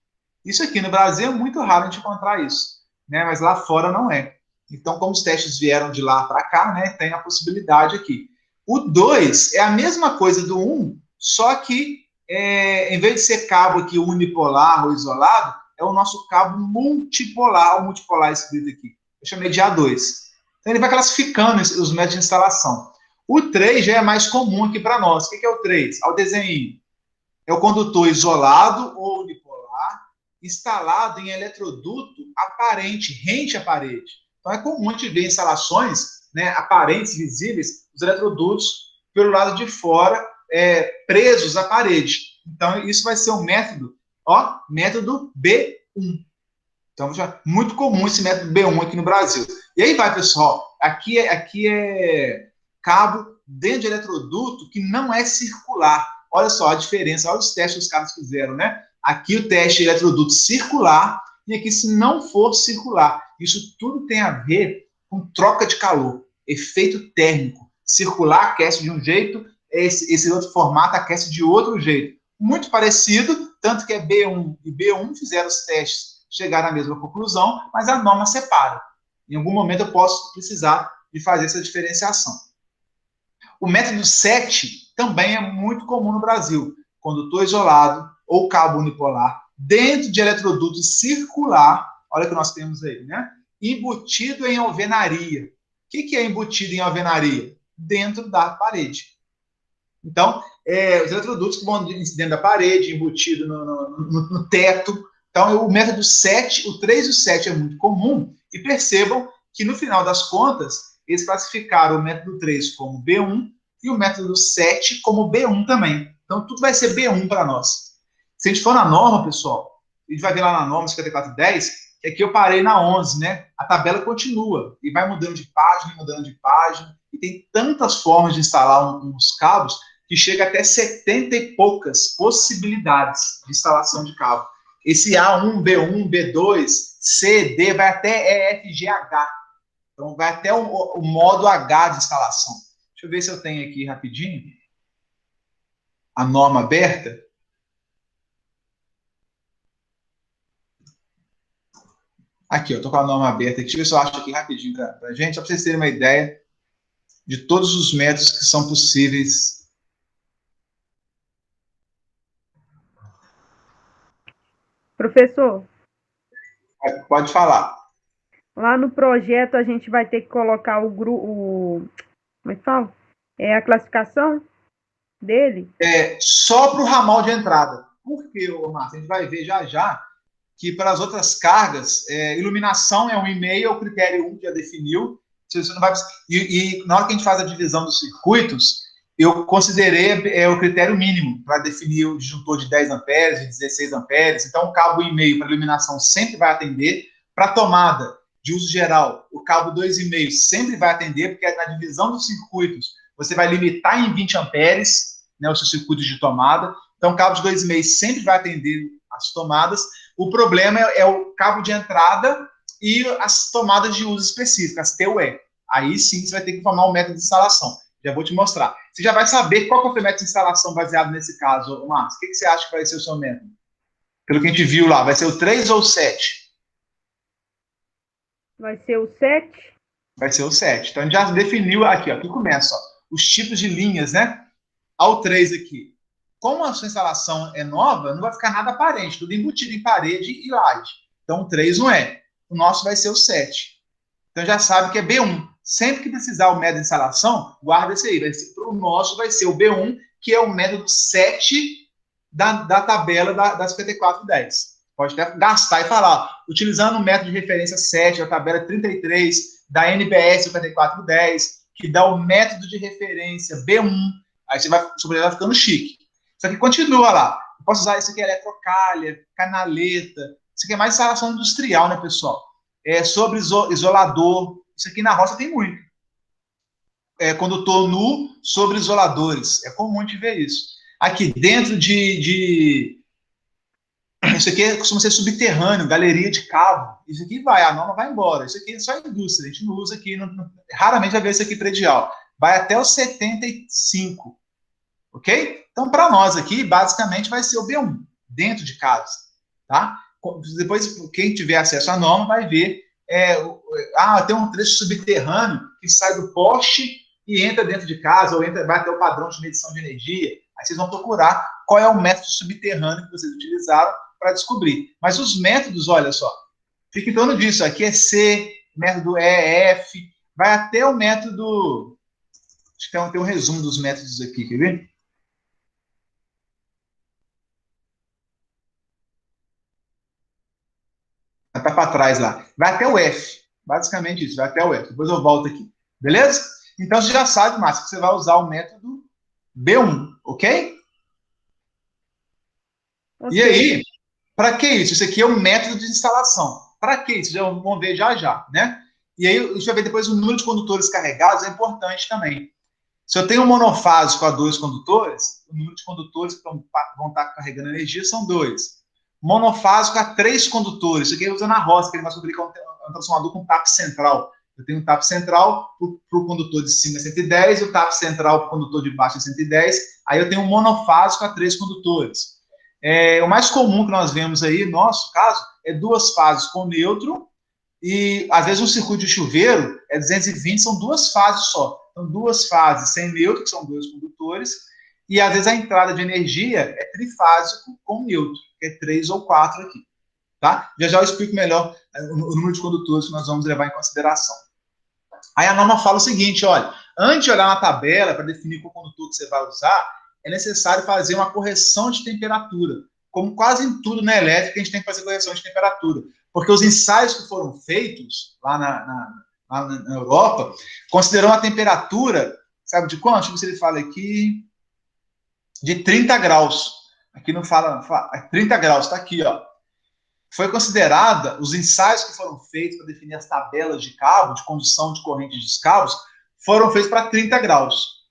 Speaker 1: Isso aqui no Brasil é muito raro a gente encontrar isso, né? Mas lá fora não é. Então, como os testes vieram de lá para cá, né, tem a possibilidade aqui. O 2 é a mesma coisa do 1, só que em vez de ser cabo aqui unipolar ou isolado, é o nosso cabo multipolar, o multipolar escrito aqui. Eu chamei de A2. Então, ele vai classificando os métodos de instalação. O 3 já é mais comum aqui para nós. O que é o 3? Ao desenho. É o condutor isolado ou unipolar, instalado em eletroduto aparente, rente à parede. Então, é comum a gente ver instalações, né, aparentes, visíveis, os eletrodutos pelo lado de fora, presos à parede. Então, isso vai ser um método, método B1. Então, já muito comum esse método B1 aqui no Brasil. E aí vai, pessoal, aqui é cabo dentro de eletroduto que não é circular. Olha só a diferença, olha os testes que os caras fizeram, né? Aqui o teste é eletroduto circular e aqui se não for circular. Isso tudo tem a ver com troca de calor, efeito térmico. Circular aquece de um jeito, esse outro formato aquece de outro jeito. Muito parecido, tanto que é B1 e B1 fizeram os testes, chegaram à mesma conclusão, mas a norma separa. Em algum momento eu posso precisar de fazer essa diferenciação. O método 7 também é muito comum no Brasil. Condutor isolado ou cabo unipolar dentro de eletroduto circular, olha o que nós temos aí, né? Embutido em alvenaria. O que é embutido em alvenaria? Dentro da parede. Então, os eletrodutos que vão dentro da parede, embutido no teto. Então, o método 7, o 3 e o 7 é muito comum, e percebam que, no final das contas, eles classificaram o método 3 como B1 e o método 7 como B1 também. Então, tudo vai ser B1 para nós. Se a gente for na norma, pessoal, a gente vai ver lá na norma 5410, que aqui eu parei na 11, né? A tabela continua e vai mudando de página, e tem tantas formas de instalar uns cabos que chega até 70 e poucas possibilidades de instalação de cabo. Esse A1, B1, B2, C, D, vai até E, F, G, H. Então, vai até o modo H de instalação. Deixa eu ver se eu tenho aqui rapidinho a norma aberta. Aqui, eu estou com a norma aberta aqui. Deixa eu ver se eu acho aqui rapidinho para a gente, só para vocês terem uma ideia de todos os métodos que são possíveis.
Speaker 3: Professor,
Speaker 1: Pode falar.
Speaker 3: lá no projeto a gente vai ter que colocar como é que fala? A classificação dele?
Speaker 1: Só para o ramal de entrada. Por quê, Márcio? A gente vai ver já já que para as outras cargas, iluminação é um e-mail, é o critério 1 que já definiu. Você não vai... e na hora que a gente faz a divisão dos circuitos, eu considerei o critério mínimo para definir o disjuntor de 10 amperes, de 16 amperes. Então, o cabo e-mail para iluminação sempre vai atender. Para tomada de uso geral, o cabo 2,5 sempre vai atender, porque na divisão dos circuitos, você vai limitar em 20 amperes, né, os seus circuitos de tomada. Então, o cabo de 2,5 sempre vai atender as tomadas. O problema é o cabo de entrada e as tomadas de uso específicas, as TUE. Aí sim você vai ter que formar um método de instalação. Já vou te mostrar. Você já vai saber qual que é o método de instalação baseado nesse caso, Márcio. O que você acha que vai ser o seu método? Pelo que a gente viu lá, vai ser o 3 ou o 7?
Speaker 3: Vai ser o 7?
Speaker 1: Vai ser o 7. Então a gente já definiu aqui, ó, aqui começa, ó, os tipos de linhas, né? Ao 3 aqui. Como a sua instalação é nova, não vai ficar nada aparente, tudo embutido em parede e laje. Então o 3 não é. O nosso vai ser o 7. Então já sabe que é B1. Sempre que precisar o método de instalação, guarda esse aí. Para o nosso vai ser o B1, que é o método 7 da tabela da 5410. Pode até gastar e falar, ó, utilizando o método de referência 7, a tabela 33 da NBS 5410, que dá o método de referência B1, aí você vai ficando chique. Só que continua lá. Eu posso usar isso aqui, eletrocalha, canaleta, Isso aqui é mais instalação industrial, né, pessoal? Sobre isolador. Isso aqui na roça tem muito. Condutor nu sobre isoladores. É comum a gente ver isso. Aqui, dentro isso aqui costuma ser subterrâneo, galeria de cabo. Isso aqui a norma vai embora. Isso aqui é só indústria, a gente não usa aqui, raramente vai ver isso aqui predial. Vai até os 75, ok? Então, para nós aqui, basicamente, vai ser o B1, dentro de casa, tá? Depois, quem tiver acesso à norma vai ver, tem um trecho subterrâneo que sai do poste e entra dentro de casa, ou vai até o padrão de medição de energia. Aí vocês vão procurar qual é o método subterrâneo que vocês utilizaram para descobrir. Mas os métodos, olha só, fica em torno disso. Aqui é C, método E, F, vai até o método... Acho que tem um resumo dos métodos aqui, quer ver? Está para trás lá. Vai até o F. Basicamente isso, vai até o F. Depois eu volto aqui. Beleza? Então você já sabe, Márcio, que você vai usar o método B1, ok? E aí, para que isso? Isso aqui é um método de instalação. Para que isso? Já vamos ver já, né? E aí, a gente vai ver depois o número de condutores carregados, é importante também. Se eu tenho um monofásico a 2 condutores, o número de condutores que vão estar carregando energia são 2. Monofásico a 3 condutores, isso aqui usa na roça, que ele vai descobrir que é um transformador com tap central. Eu tenho um tap central para o condutor de cima é 110, e o tap central para o condutor de baixo é 110, aí eu tenho um monofásico a 3 condutores. O mais comum que nós vemos aí, no nosso caso, é 2 fases com neutro, e às vezes um circuito de chuveiro é 220, são 2 fases só. Então, 2 fases sem neutro, que são 2 condutores, e às vezes a entrada de energia é trifásico com neutro, que é 3 ou 4 aqui. Tá? Já eu explico melhor o número de condutores que nós vamos levar em consideração. Aí a norma fala o seguinte, olha, antes de olhar na tabela para definir qual condutor que você vai usar, é necessário fazer uma correção de temperatura. Como quase em tudo na elétrica, a gente tem que fazer correção de temperatura. Porque os ensaios que foram feitos lá na Europa consideram a temperatura, sabe de quanto? Deixa eu ver se ele fala aqui, de 30 graus. Aqui não fala 30 graus, está aqui, ó. Foi considerada, os ensaios que foram feitos para definir as tabelas de cabo, de condução de corrente dos cabos, foram feitos para 30 graus.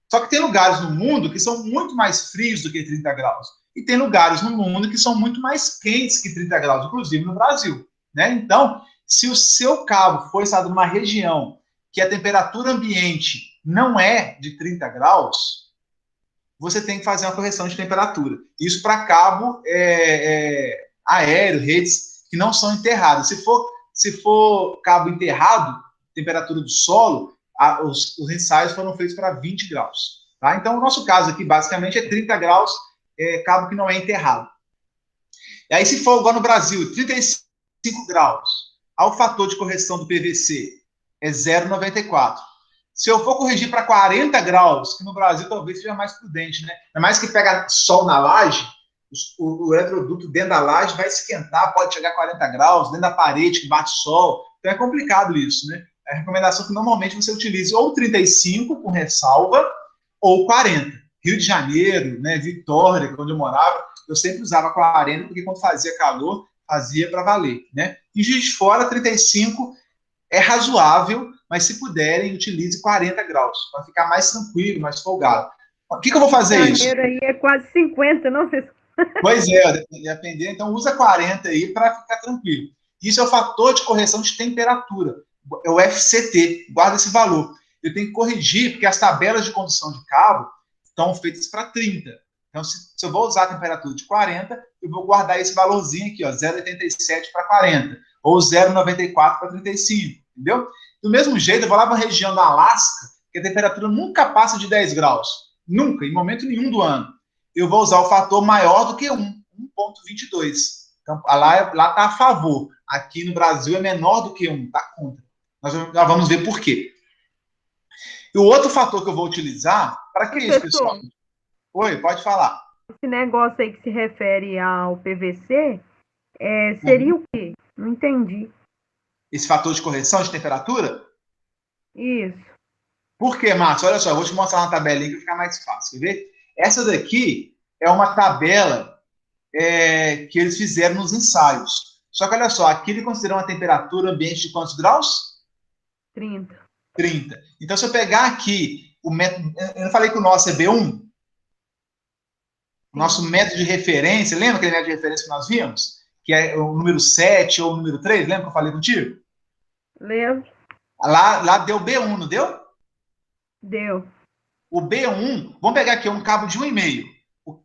Speaker 1: Só que tem lugares no mundo que são muito mais frios do que 30 graus. E tem lugares no mundo que são muito mais quentes que 30 graus, inclusive no Brasil. Né? Então, se o seu cabo for instalado numa região que a temperatura ambiente não é de 30 graus, você tem que fazer uma correção de temperatura. Isso para cabo aéreo, redes que não são enterradas. Se for cabo enterrado, temperatura do solo, os ensaios foram feitos para 20 graus. Tá? Então, o nosso caso aqui, basicamente, é 30 graus, cabo que não é enterrado. E aí, se for igual no Brasil, 35 graus, o fator de correção do PVC é 0,94. Se eu for corrigir para 40 graus, que no Brasil talvez seja mais prudente, né? É mais que pega sol na laje, o eletroduto dentro da laje vai esquentar, pode chegar a 40 graus, dentro da parede que bate sol. Então é complicado isso, né? A recomendação é que normalmente você utilize ou 35 com ressalva, ou 40. Rio de Janeiro, né, Vitória, onde eu morava, eu sempre usava 40, porque quando fazia calor, fazia para valer, né? E Juiz de Fora, 35 é razoável, mas se puderem, utilize 40 graus, para ficar mais tranquilo, mais folgado. O que eu vou fazer isso?
Speaker 3: Janeiro aí é quase 50, não?
Speaker 1: Pois é, dependendo, então usa 40 aí para ficar tranquilo. Isso é o fator de correção de temperatura, é o FCT, guarda esse valor. Eu tenho que corrigir, porque as tabelas de condução de cabo estão feitas para 30. Então, se eu vou usar a temperatura de 40, eu vou guardar esse valorzinho aqui, ó, 0,87 para 40, ou 0,94 para 35, entendeu? Do mesmo jeito, eu vou lá para a região da Alasca, que a temperatura nunca passa de 10 graus, nunca, em momento nenhum do ano. Eu vou usar o fator maior do que 1,22. Então, lá está a favor. Aqui no Brasil é menor do que 1, está contra. Nós vamos ver por quê. E o outro fator que eu vou utilizar, para que isso, pessoal? Oi, pode falar.
Speaker 3: Esse negócio aí que se refere ao PVC, seria o quê? Não entendi.
Speaker 1: Esse fator de correção de temperatura?
Speaker 3: Isso.
Speaker 1: Por quê, Márcio? Olha só, eu vou te mostrar uma tabelinha que fica mais fácil, quer ver? Essa daqui é uma tabela que eles fizeram nos ensaios. Só que olha só, aqui ele considera uma temperatura ambiente de quantos graus?
Speaker 3: 30.
Speaker 1: 30. Então, se eu pegar aqui o método... Eu não falei que o nosso é B1? O nosso método de referência, lembra aquele método de referência que nós vimos? Que é o número 7 ou o número 3, lembra que eu falei contigo?
Speaker 3: Lembro.
Speaker 1: Lá deu B1, não deu?
Speaker 3: Deu.
Speaker 1: O B1, vamos pegar aqui um cabo de 1,5.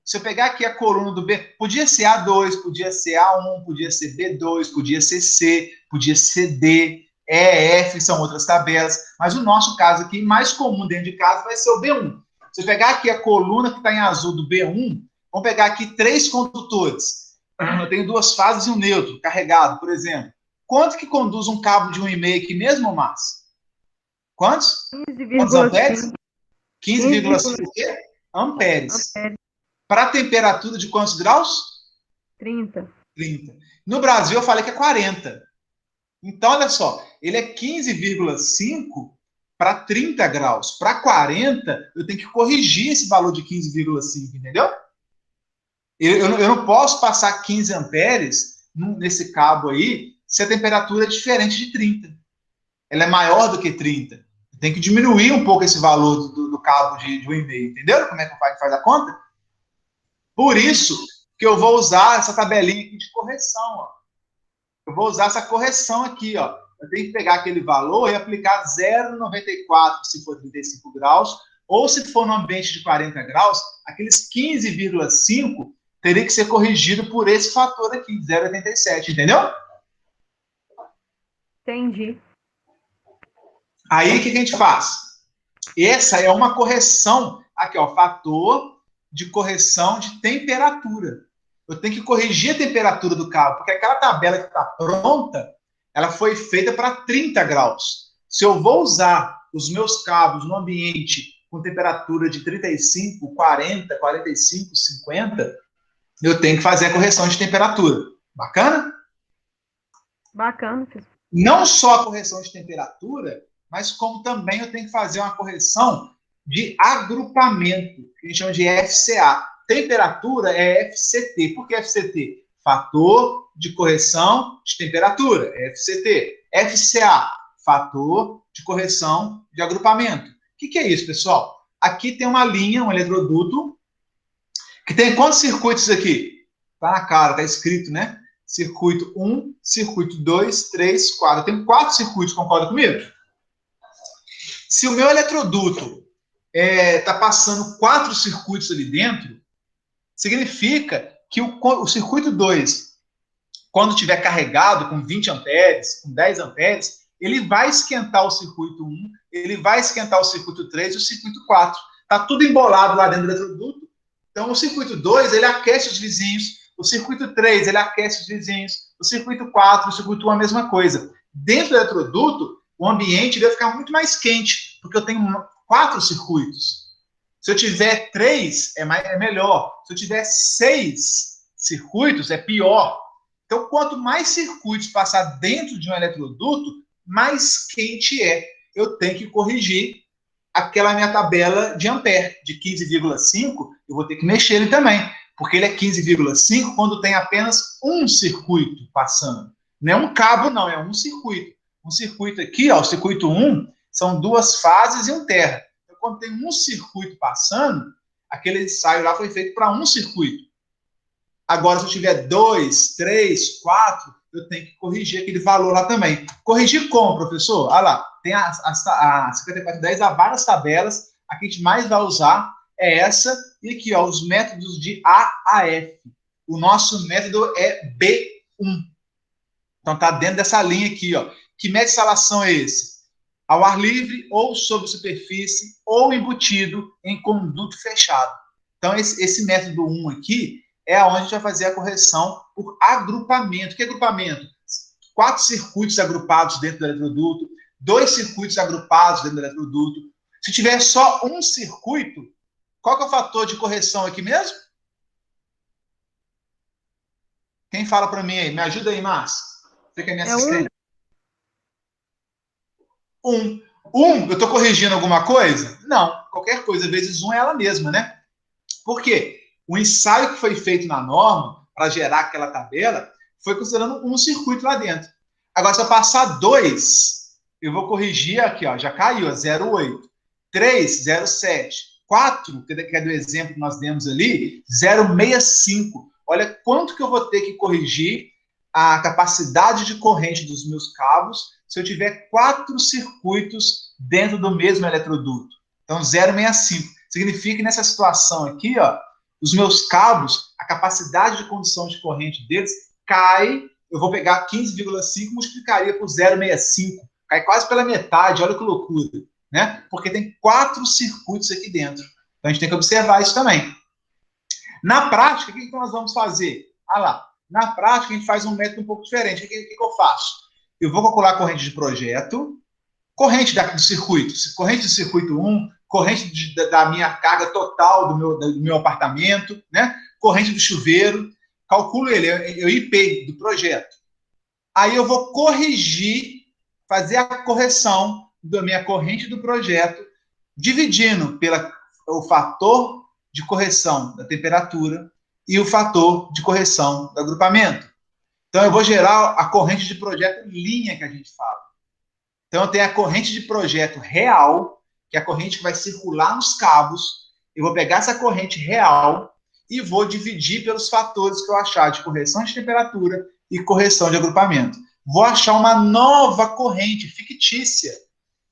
Speaker 1: Se eu pegar aqui a coluna do B, podia ser A2, podia ser A1, podia ser B2, podia ser C, podia ser D, E, F, são outras tabelas, mas o nosso caso aqui, mais comum dentro de casa, vai ser o B1. Se eu pegar aqui a coluna que está em azul do B1, vamos pegar aqui 3 condutores. Eu tenho 2 fases e um neutro carregado, por exemplo. Quanto que conduz um cabo de 1,5 aqui mesmo, Márcio? Quantos? Quantos amperes? 15,5 amperes. Para a temperatura de quantos graus?
Speaker 3: 30.
Speaker 1: 30. No Brasil, eu falei que é 40. Então, olha só, ele é 15,5 para 30 graus. Para 40, eu tenho que corrigir esse valor de 15,5, entendeu? Eu não posso passar 15 amperes nesse cabo aí se a temperatura é diferente de 30. Ela é maior do que 30. Tem que diminuir um pouco esse valor do cabo de 1,5, entendeu? Como é que faz a conta? Por isso que eu vou usar essa tabelinha aqui de correção. Ó. Eu vou usar essa correção aqui. Ó. Eu tenho que pegar aquele valor e aplicar 0,94 se for 35 graus, ou se for no ambiente de 40 graus, aqueles 15,5 teria que ser corrigido por esse fator aqui, 0,87, entendeu?
Speaker 3: Entendi.
Speaker 1: Aí, o que a gente faz? Essa é uma correção, aqui, ó, fator de correção de temperatura. Eu tenho que corrigir a temperatura do cabo, porque aquela tabela que está pronta, ela foi feita para 30 graus. Se eu vou usar os meus cabos no ambiente com temperatura de 35, 40, 45, 50, eu tenho que fazer a correção de temperatura. Bacana?
Speaker 3: Bacana, professor.
Speaker 1: Não só a correção de temperatura, mas como também eu tenho que fazer uma correção de agrupamento, que a gente chama de FCA. Temperatura é FCT. Por que FCT? Fator de correção de temperatura, FCT. FCA, fator de correção de agrupamento. O que é isso, pessoal? Aqui tem uma linha, um eletroduto, que tem quantos circuitos aqui? Tá na cara, tá escrito, né? Circuito 1, circuito 2, 3, 4. Eu tenho 4 circuitos, concorda comigo? Se o meu eletroduto está passando 4 circuitos ali dentro, significa que o circuito 2, quando estiver carregado com 20 amperes, com 10 amperes, ele vai esquentar o circuito 1, ele vai esquentar o circuito 3 e o circuito 4. Está tudo embolado lá dentro do eletroduto. Então, o circuito 2, ele aquece os vizinhos, o circuito 3, ele aquece os vizinhos, o circuito 4, o circuito 1, a mesma coisa. Dentro do eletroduto, o ambiente vai ficar muito mais quente, porque eu tenho 4 circuitos. Se eu tiver 3, é melhor. Se eu tiver 6 circuitos, é pior. Então, quanto mais circuitos passar dentro de um eletroduto, mais quente é. Eu tenho que corrigir aquela minha tabela de ampere, de 15,5, eu vou ter que mexer ele também, porque ele é 15,5 quando tem apenas um circuito passando. Não é um cabo, não, é um circuito. Um circuito aqui, ó, o circuito 1, são 2 fases e um terra. Então, quando tem um circuito passando, aquele ensaio lá foi feito para um circuito. Agora, se eu tiver 2, 3, 4, eu tenho que corrigir aquele valor lá também. Corrigir como, professor? Olha lá, tem a 5410, há várias tabelas. A que a gente mais vai usar é essa. E aqui, ó, os métodos de A a F. O nosso método é B1. Então, tá dentro dessa linha aqui, ó. Que método de instalação é esse? Ao ar livre, ou sob superfície, ou embutido em conduto fechado. Então, esse método 1 aqui é onde a gente vai fazer a correção por agrupamento. Que agrupamento? 4 circuitos agrupados dentro do eletroduto, 2 circuitos agrupados dentro do eletroduto. Se tiver só um circuito, qual que é o fator de correção aqui mesmo? Quem fala para mim aí? Me ajuda aí, Márcio. Você que é minha assistente. 1. Eu estou corrigindo alguma coisa? Não. Qualquer coisa vezes 1 é ela mesma, né? Por quê? O ensaio que foi feito na norma para gerar aquela tabela foi considerando um circuito lá dentro. Agora, se eu passar 2, eu vou corrigir aqui, ó, já caiu, 0,8. 3, 0,7. 4, que é do exemplo que nós demos ali, 0,65. Olha quanto que eu vou ter que corrigir a capacidade de corrente dos meus cabos se eu tiver 4 circuitos dentro do mesmo eletroduto. Então, 0,65. Significa que nessa situação aqui, ó, os meus cabos, a capacidade de condução de corrente deles cai. Eu vou pegar 15,5 e multiplicaria por 0,65. Cai quase pela metade, olha que loucura, né? Porque tem 4 circuitos aqui dentro. Então, a gente tem que observar isso também. Na prática, o que nós vamos fazer? Ah lá, na prática, a gente faz um método um pouco diferente. O que eu faço? Eu vou calcular a corrente de projeto, corrente do circuito, corrente do circuito 1, corrente da minha carga total do meu apartamento, né? Corrente do chuveiro, calculo ele, é o IP do projeto. Aí eu vou corrigir, fazer a correção da minha corrente do projeto, dividindo o fator de correção da temperatura e o fator de correção do agrupamento. Então, eu vou gerar a corrente de projeto linha que a gente fala. Então, eu tenho a corrente de projeto real, que é a corrente que vai circular nos cabos. Eu vou pegar essa corrente real e vou dividir pelos fatores que eu achar de correção de temperatura e correção de agrupamento. Vou achar uma nova corrente fictícia,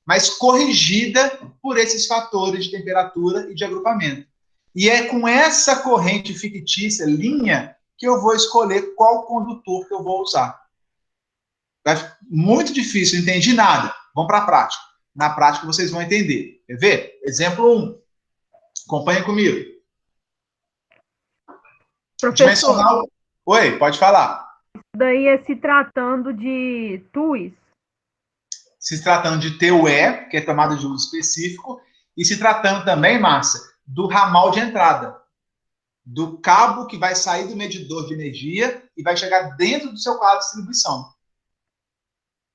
Speaker 1: mas corrigida por esses fatores de temperatura e de agrupamento. E é com essa corrente fictícia, linha, que eu vou escolher qual condutor que eu vou usar. Muito difícil, não entendi nada. Vamos para a prática. Na prática vocês vão entender. Quer ver? Exemplo 1. Acompanha comigo.
Speaker 3: Professor,
Speaker 1: dimensional. Oi, pode falar.
Speaker 3: Daí é se tratando de TUs.
Speaker 1: Se tratando de TUE, que é tomada de uso específico, e se tratando também, Márcia, do ramal de entrada, do cabo que vai sair do medidor de energia e vai chegar dentro do seu quadro de distribuição.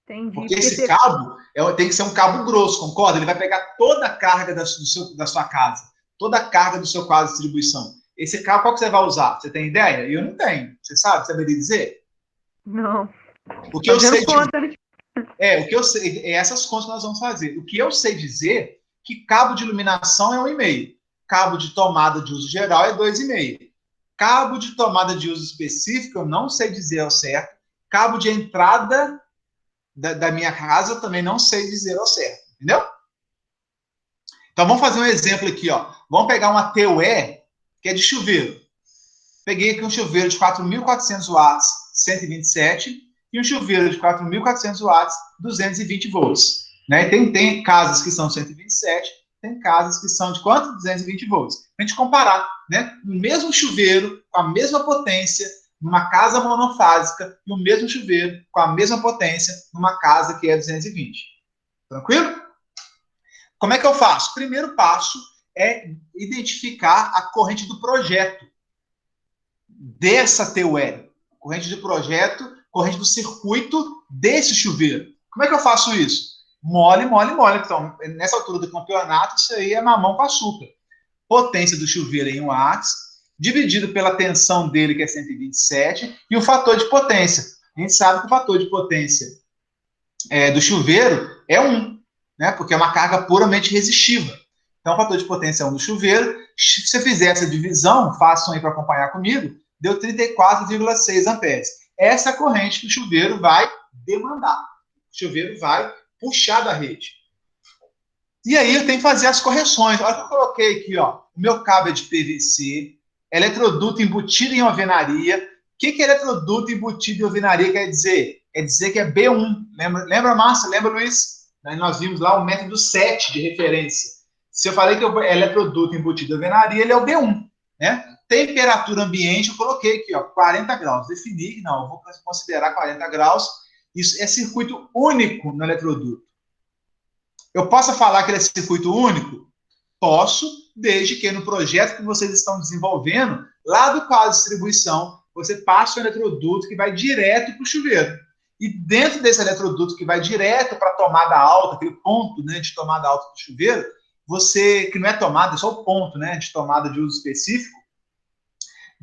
Speaker 3: Entendi.
Speaker 1: Porque esse cabo tem que ser um cabo grosso, concorda? Ele vai pegar toda a carga da sua casa, toda a carga do seu quadro de distribuição. Esse cabo, qual que você vai usar? Você tem ideia? Eu não tenho. Você sabe? Saberia dizer?
Speaker 3: Não.
Speaker 1: O que eu sei é essas contas que nós vamos fazer. O que eu sei dizer que cabo de iluminação é 1,5. Cabo de tomada de uso geral é 2,5. Cabo de tomada de uso específico, eu não sei dizer ao certo. Cabo de entrada da minha casa, eu também não sei dizer ao certo. Entendeu? Então, vamos fazer um exemplo aqui, ó. Vamos pegar uma TUE, que é de chuveiro. Peguei aqui um chuveiro de 4.400 watts, 127, e um chuveiro de 4.400 watts, 220 volts. Né? Tem casas que são 127, tem casas que são de quanto? 220 volts. Para a gente comparar, né? O mesmo chuveiro, com a mesma potência, numa casa monofásica, e o mesmo chuveiro, com a mesma potência, numa casa que é 220. Tranquilo? Como é que eu faço? Primeiro passo é identificar a corrente do projeto dessa TUE. Corrente de projeto, corrente do circuito desse chuveiro. Como é que eu faço isso? Mole, mole, mole. Então, nessa altura do campeonato, isso aí é mamão com açúcar. Potência do chuveiro em watts, dividido pela tensão dele, que é 127, e o fator de potência. A gente sabe que o fator de potência do chuveiro é 1, né? Porque é uma carga puramente resistiva. Então, o fator de potência é 1 do chuveiro. Se você fizer essa divisão, façam aí para acompanhar comigo, deu 34,6 amperes. Essa é a corrente que o chuveiro vai demandar. O chuveiro vai puxar da rede. E aí eu tenho que fazer as correções. Olha que eu coloquei aqui, ó. O meu cabo é de PVC, eletroduto embutido em alvenaria. O que eletroduto embutido em alvenaria quer dizer? Quer dizer que é B1. Lembra, Márcia? Lembra, Luiz? Nós vimos lá o método 7 de referência. Se eu falei que é eletroduto embutido em alvenaria, ele é o B1, né? Temperatura ambiente, eu coloquei aqui, ó, 40 graus. Defini que não, eu vou considerar 40 graus. Isso é circuito único no eletroduto. Eu posso falar que ele é circuito único? Posso, desde que no projeto que vocês estão desenvolvendo, lá do quadro de distribuição, você passe um eletroduto que vai direto para o chuveiro. E dentro desse eletroduto que vai direto para a tomada alta, aquele ponto, né, de tomada alta do chuveiro, que não é tomada, é só o ponto, né, de tomada de uso específico,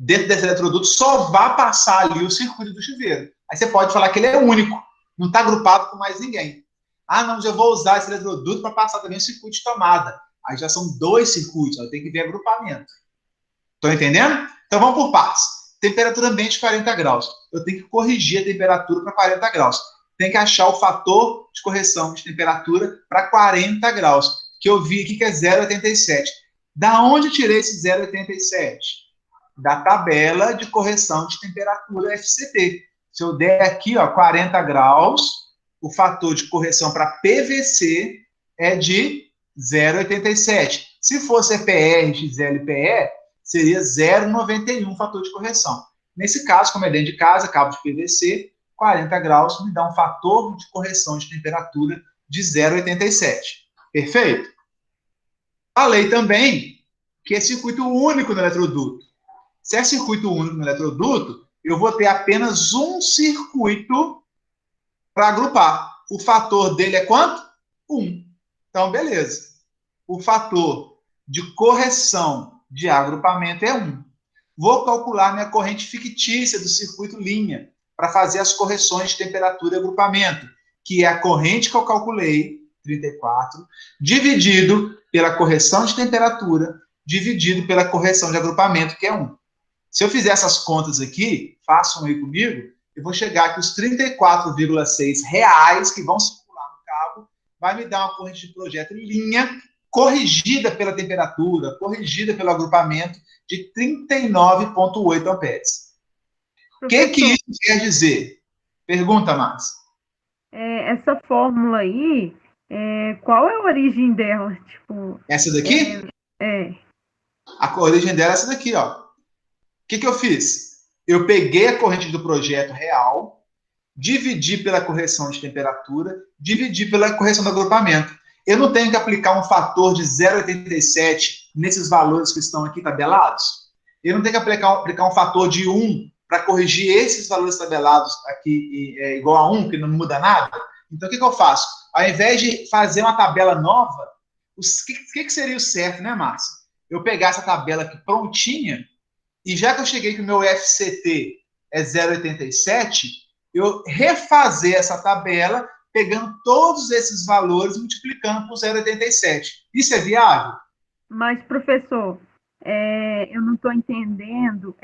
Speaker 1: dentro desse eletroduto só vai passar ali o circuito do chuveiro. Aí você pode falar que ele é único, não está agrupado com mais ninguém. Ah, não, eu vou usar esse eletroduto para passar também o circuito de tomada. Aí já são 2 circuitos, aí tem que ver agrupamento. Estão entendendo? Então vamos por partes. Temperatura ambiente 40 graus. Eu tenho que corrigir a temperatura para 40 graus. Tem que achar o fator de correção de temperatura para 40 graus, que eu vi aqui que é 0,87. Da onde eu tirei esse 0,87? Da tabela de correção de temperatura FCT. Se eu der aqui, ó, 40 graus, o fator de correção para PVC é de 0,87. Se fosse EPR, XLPE, seria 0,91 fator de correção. Nesse caso, como é dentro de casa, cabo de PVC, 40 graus me dá um fator de correção de temperatura de 0,87. Perfeito? Falei também que é circuito único no eletroduto. Se é circuito único no eletroduto, eu vou ter apenas um circuito para agrupar. O fator dele é quanto? 1. Então, beleza. O fator de correção de agrupamento é 1. Vou calcular minha corrente fictícia do circuito linha para fazer as correções de temperatura e agrupamento, que é a corrente que eu calculei, 34, dividido pela correção de temperatura, dividido pela correção de agrupamento, que é 1. Se eu fizer essas contas aqui, façam aí comigo, eu vou chegar aqui os R$ 34,6 que vão circular no cabo, vai me dar uma corrente de projeto em linha, corrigida pela temperatura, corrigida pelo agrupamento, de 39,8 amperes. O que isso quer dizer? Pergunta, Márcia.
Speaker 3: Essa fórmula aí, qual é a origem dela? Tipo,
Speaker 1: essa daqui? A origem dela é essa daqui, ó. O que eu fiz? Eu peguei a corrente do projeto real, dividi pela correção de temperatura, dividi pela correção do agrupamento. Eu não tenho que aplicar um fator de 0,87 nesses valores que estão aqui tabelados? Eu não tenho que aplicar um fator de 1 para corrigir esses valores tabelados aqui igual a 1, que não muda nada? Então, o que eu faço? Ao invés de fazer uma tabela nova, o que seria o certo, né, Márcia? Eu pegar essa tabela aqui prontinha, e já que eu cheguei que o meu FCT é 0,87, eu refazer essa tabela, pegando todos esses valores e multiplicando por 0,87. Isso é viável?
Speaker 3: Mas, professor, eu não estou entendendo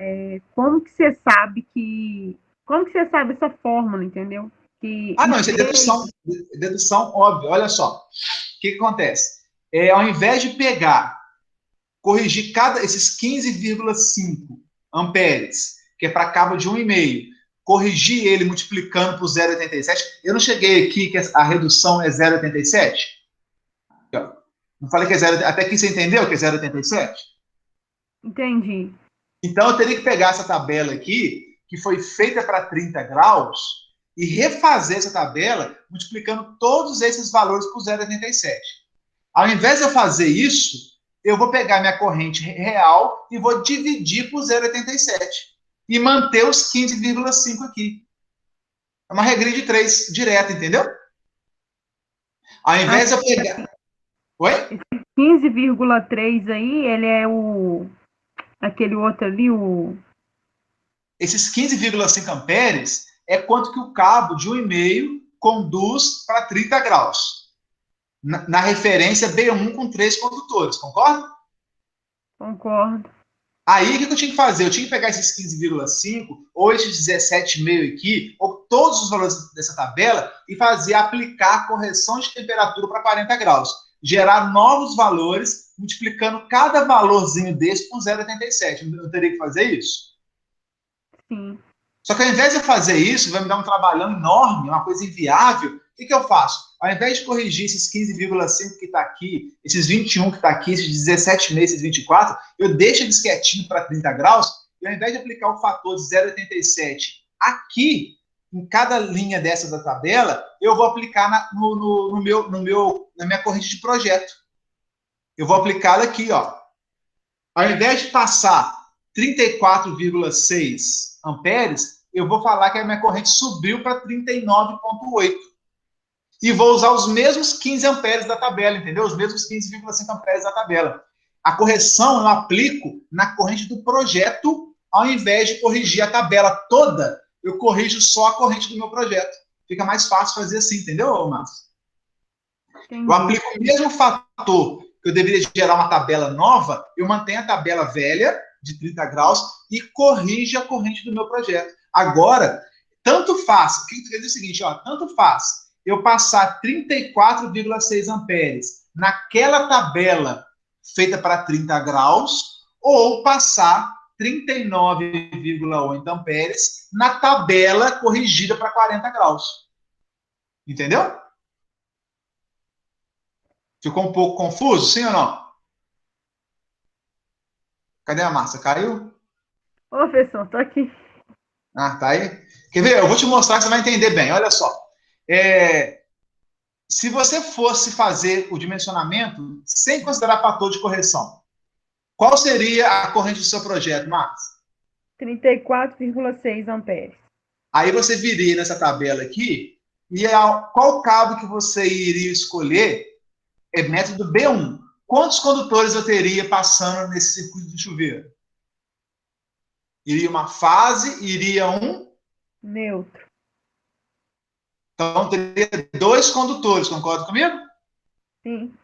Speaker 3: como que você sabe essa fórmula, entendeu?
Speaker 1: Não, isso é dedução. Dedução, óbvio. Olha só. O que acontece? Ao invés de corrigir esses 15,5 amperes, que é para cabo de 1,5, corrigir ele multiplicando por 0,87, eu não cheguei aqui que a redução é 0,87? Não falei que é 0,87? Até aqui você entendeu que é 0,87?
Speaker 3: Entendi.
Speaker 1: Então, eu teria que pegar essa tabela aqui, que foi feita para 30 graus, e refazer essa tabela multiplicando todos esses valores por 0,87. Ao invés de eu fazer isso, eu vou pegar minha corrente real e vou dividir por 0,87. E manter os 15,5 aqui. É uma regrinha de 3 direta, entendeu? Ao invés de eu pegar... Oi?
Speaker 3: 15,3 aí, ele é aquele outro ali,
Speaker 1: Esses 15,5 amperes é quanto que o cabo de 1,5 conduz para 30 graus. Na referência B1 com 3 condutores, concorda?
Speaker 3: Concordo.
Speaker 1: Aí, o que eu tinha que fazer? Eu tinha que pegar esses 15,5, ou esses 17,5 aqui, ou todos os valores dessa tabela, e aplicar a correção de temperatura para 40 graus. Gerar novos valores, multiplicando cada valorzinho desse por 0,87. Eu teria que fazer isso?
Speaker 3: Sim.
Speaker 1: Só que ao invés de eu fazer isso, vai me dar um trabalhão enorme, uma coisa inviável. O que eu faço? Ao invés de corrigir esses 15,5 que está aqui, esses 21 que está aqui, esses 17,5, esses 24, eu deixo eles quietinho para 30 graus, e ao invés de aplicar o fator de 0,87 aqui, em cada linha dessa da tabela, eu vou aplicar na minha corrente de projeto. Eu vou aplicá-la aqui, ó. Ao invés de passar 34,6 amperes, eu vou falar que a minha corrente subiu para 39,8. E vou usar os mesmos 15 amperes da tabela, entendeu? Os mesmos 15,5 amperes da tabela. A correção eu aplico na corrente do projeto ao invés de corrigir a tabela toda, eu corrijo só a corrente do meu projeto. Fica mais fácil fazer assim, entendeu, Márcio? Eu aplico o mesmo fator que eu deveria gerar uma tabela nova, eu mantenho a tabela velha, de 30 graus, e corrijo a corrente do meu projeto. Agora, tanto faz, o que quer dizer o seguinte, ó, tanto faz eu passar 34,6 amperes naquela tabela feita para 30 graus, ou passar 39,8 amperes na tabela corrigida para 40 graus. Entendeu? Ficou um pouco confuso, sim ou não? Cadê a Márcia? Caiu?
Speaker 3: Ô, professor, tô aqui.
Speaker 1: Ah, tá aí. Quer ver? Eu vou te mostrar que você vai entender bem. Olha só. Se você fosse fazer o dimensionamento sem considerar fator de correção, qual seria a corrente do seu projeto, Márcia?
Speaker 3: 34,6 amperes.
Speaker 1: Aí você viria nessa tabela aqui, e qual cabo que você iria escolher é método B1. Quantos condutores eu teria passando nesse circuito de chuveiro? Iria uma fase, iria um
Speaker 3: neutro.
Speaker 1: Então, teria 2 condutores, concorda comigo?
Speaker 3: Sim.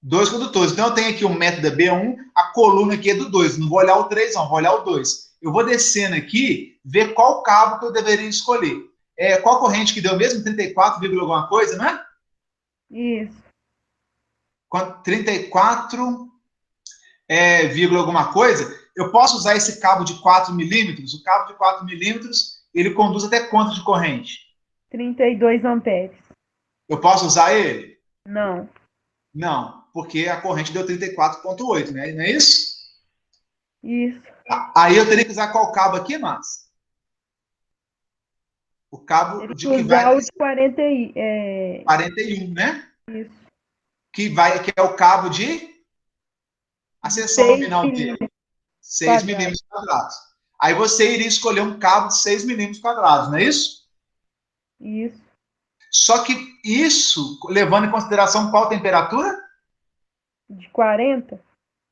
Speaker 1: 2 condutores. Então, eu tenho aqui o método B1, a coluna aqui é do 2. Não vou olhar o 3, não, vou olhar o 2. Eu vou descendo aqui, ver qual cabo que eu deveria escolher. Qual corrente que deu mesmo? 34, alguma coisa, né?
Speaker 3: Isso.
Speaker 1: 34, vírgula alguma coisa. Eu posso usar esse cabo de 4 milímetros? O cabo de 4 milímetros, ele conduz até quanto de corrente?
Speaker 3: 32 amperes.
Speaker 1: Eu posso usar ele?
Speaker 3: Não.
Speaker 1: Não, porque a corrente deu 34,8, né? Não é isso?
Speaker 3: Isso.
Speaker 1: Aí eu teria que usar qual cabo aqui, Márcio? O cabo
Speaker 3: Teria
Speaker 1: de
Speaker 3: que
Speaker 1: que
Speaker 3: usar
Speaker 1: vai...
Speaker 3: o de
Speaker 1: 41, né?
Speaker 3: Isso.
Speaker 1: Que é o cabo de... A seção
Speaker 3: 6
Speaker 1: nominal dele.
Speaker 3: milímetros
Speaker 1: 6 milímetros quadrados. Aí você iria escolher um cabo de 6 milímetros quadrados, não é isso?
Speaker 3: Isso.
Speaker 1: Só que isso, levando em consideração qual temperatura?
Speaker 3: De 40?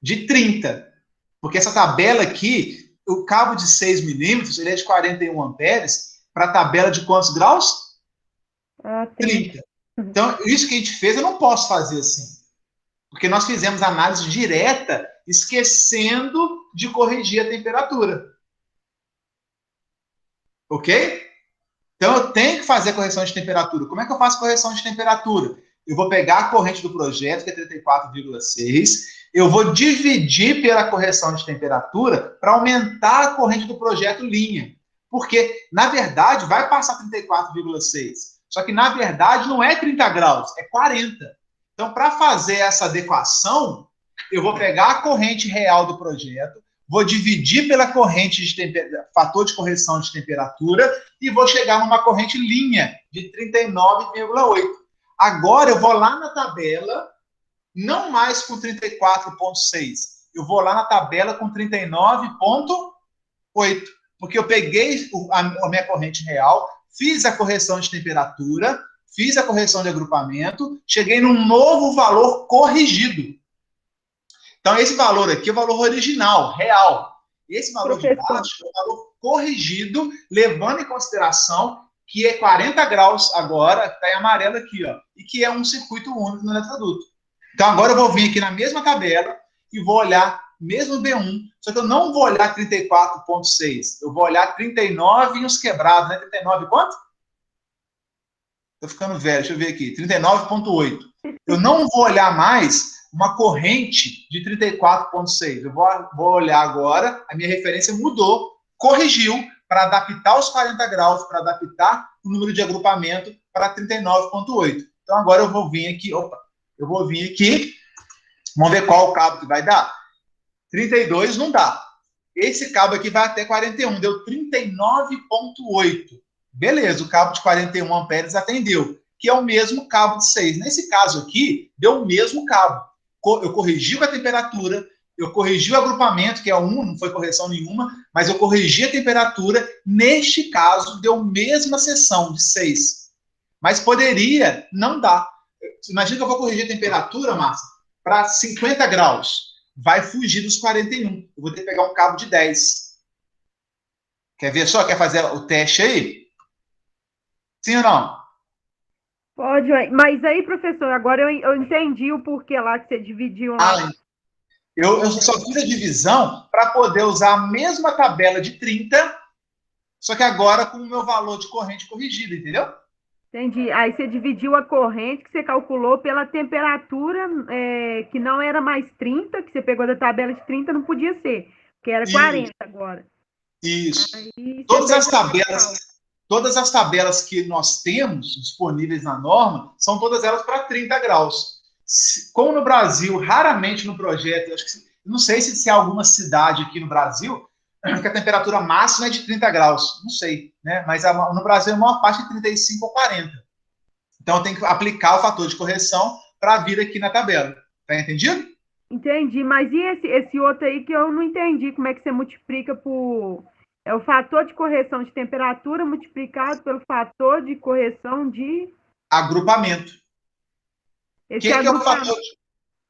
Speaker 1: De 30. Porque essa tabela aqui, o cabo de 6 milímetros, ele é de 41 amperes, para a tabela de quantos graus? 30. Então, isso que a gente fez, eu não posso fazer assim. Porque nós fizemos análise direta, esquecendo de corrigir a temperatura. Ok? Então, eu tenho que fazer a correção de temperatura. Como é que eu faço correção de temperatura? Eu vou pegar a corrente do projeto, que é 34,6, eu vou dividir pela correção de temperatura para aumentar a corrente do projeto linha. Porque, na verdade, vai passar 34,6. Só que, na verdade, não é 30 graus, é 40. Então, para fazer essa adequação, eu vou pegar a corrente real do projeto, vou dividir pela corrente de fator de correção de temperatura e vou chegar numa corrente linha de 39,8. Agora eu vou lá na tabela, não mais com 34,6. Eu vou lá na tabela com 39,8. Porque eu peguei a minha corrente real, fiz a correção de temperatura, fiz a correção de agrupamento, cheguei num novo valor corrigido. Então, esse valor aqui é o valor original, real. Esse valor de baixo é o valor corrigido, levando em consideração que é 40 graus agora, está em amarelo aqui, ó, e que é um circuito único no eletroduto. Então, agora eu vou vir aqui na mesma tabela e vou olhar mesmo B1, só que eu não vou olhar 34,6, eu vou olhar 39 e uns quebrados, né? 39 quanto? Estou ficando velho, deixa eu ver aqui, 39,8. Eu não vou olhar mais uma corrente de 34,6. Eu vou olhar agora, a minha referência mudou, corrigiu para adaptar os 40 graus, para adaptar o número de agrupamento para 39,8. Então agora eu vou vir aqui, vamos ver qual o cabo que vai dar. 32 não dá. Esse cabo aqui vai até 41, deu 39,8. Beleza, o cabo de 41 amperes atendeu, que é o mesmo cabo de 6. Nesse caso aqui, deu o mesmo cabo. Eu corrigi a temperatura, eu corrigi o agrupamento, que é 1, não foi correção nenhuma, mas eu corrigi a temperatura. Neste caso, deu a mesma seção de 6. Mas poderia não dar. Imagina que eu vou corrigir a temperatura, Márcia, para 50 graus. vai fugir dos 41. Eu vou ter que pegar um cabo de 10. Quer ver só? Quer fazer o teste aí? Sim ou não?
Speaker 3: Pode, mas aí, professor, agora eu entendi o porquê lá que você dividiu lá.
Speaker 1: Ah, eu só fiz a divisão para poder usar a mesma tabela de 30, só que agora com o meu valor de corrente corrigido, entendeu?
Speaker 3: Entendi. Aí você dividiu a corrente que você calculou pela temperatura, que não era mais 30, que você pegou da tabela de 30, não podia ser, que era 40 agora.
Speaker 1: Isso.
Speaker 3: Aí
Speaker 1: Todas
Speaker 3: você
Speaker 1: as
Speaker 3: pegou
Speaker 1: tabelas, todas as tabelas que nós temos disponíveis na norma, são todas elas para 30 graus. Como no Brasil, raramente no projeto, não sei se há alguma cidade aqui no Brasil que a temperatura máxima é de 30 graus, não sei, né? Mas no Brasil a maior parte é 35 ou 40. Então eu tenho que aplicar o fator de correção para vir aqui na tabela. Tá entendido?
Speaker 3: Entendi, mas e esse outro aí que eu não entendi como é que você multiplica por... É o fator de correção de temperatura multiplicado pelo fator de correção de...
Speaker 1: Agrupamento. O que é o fator de...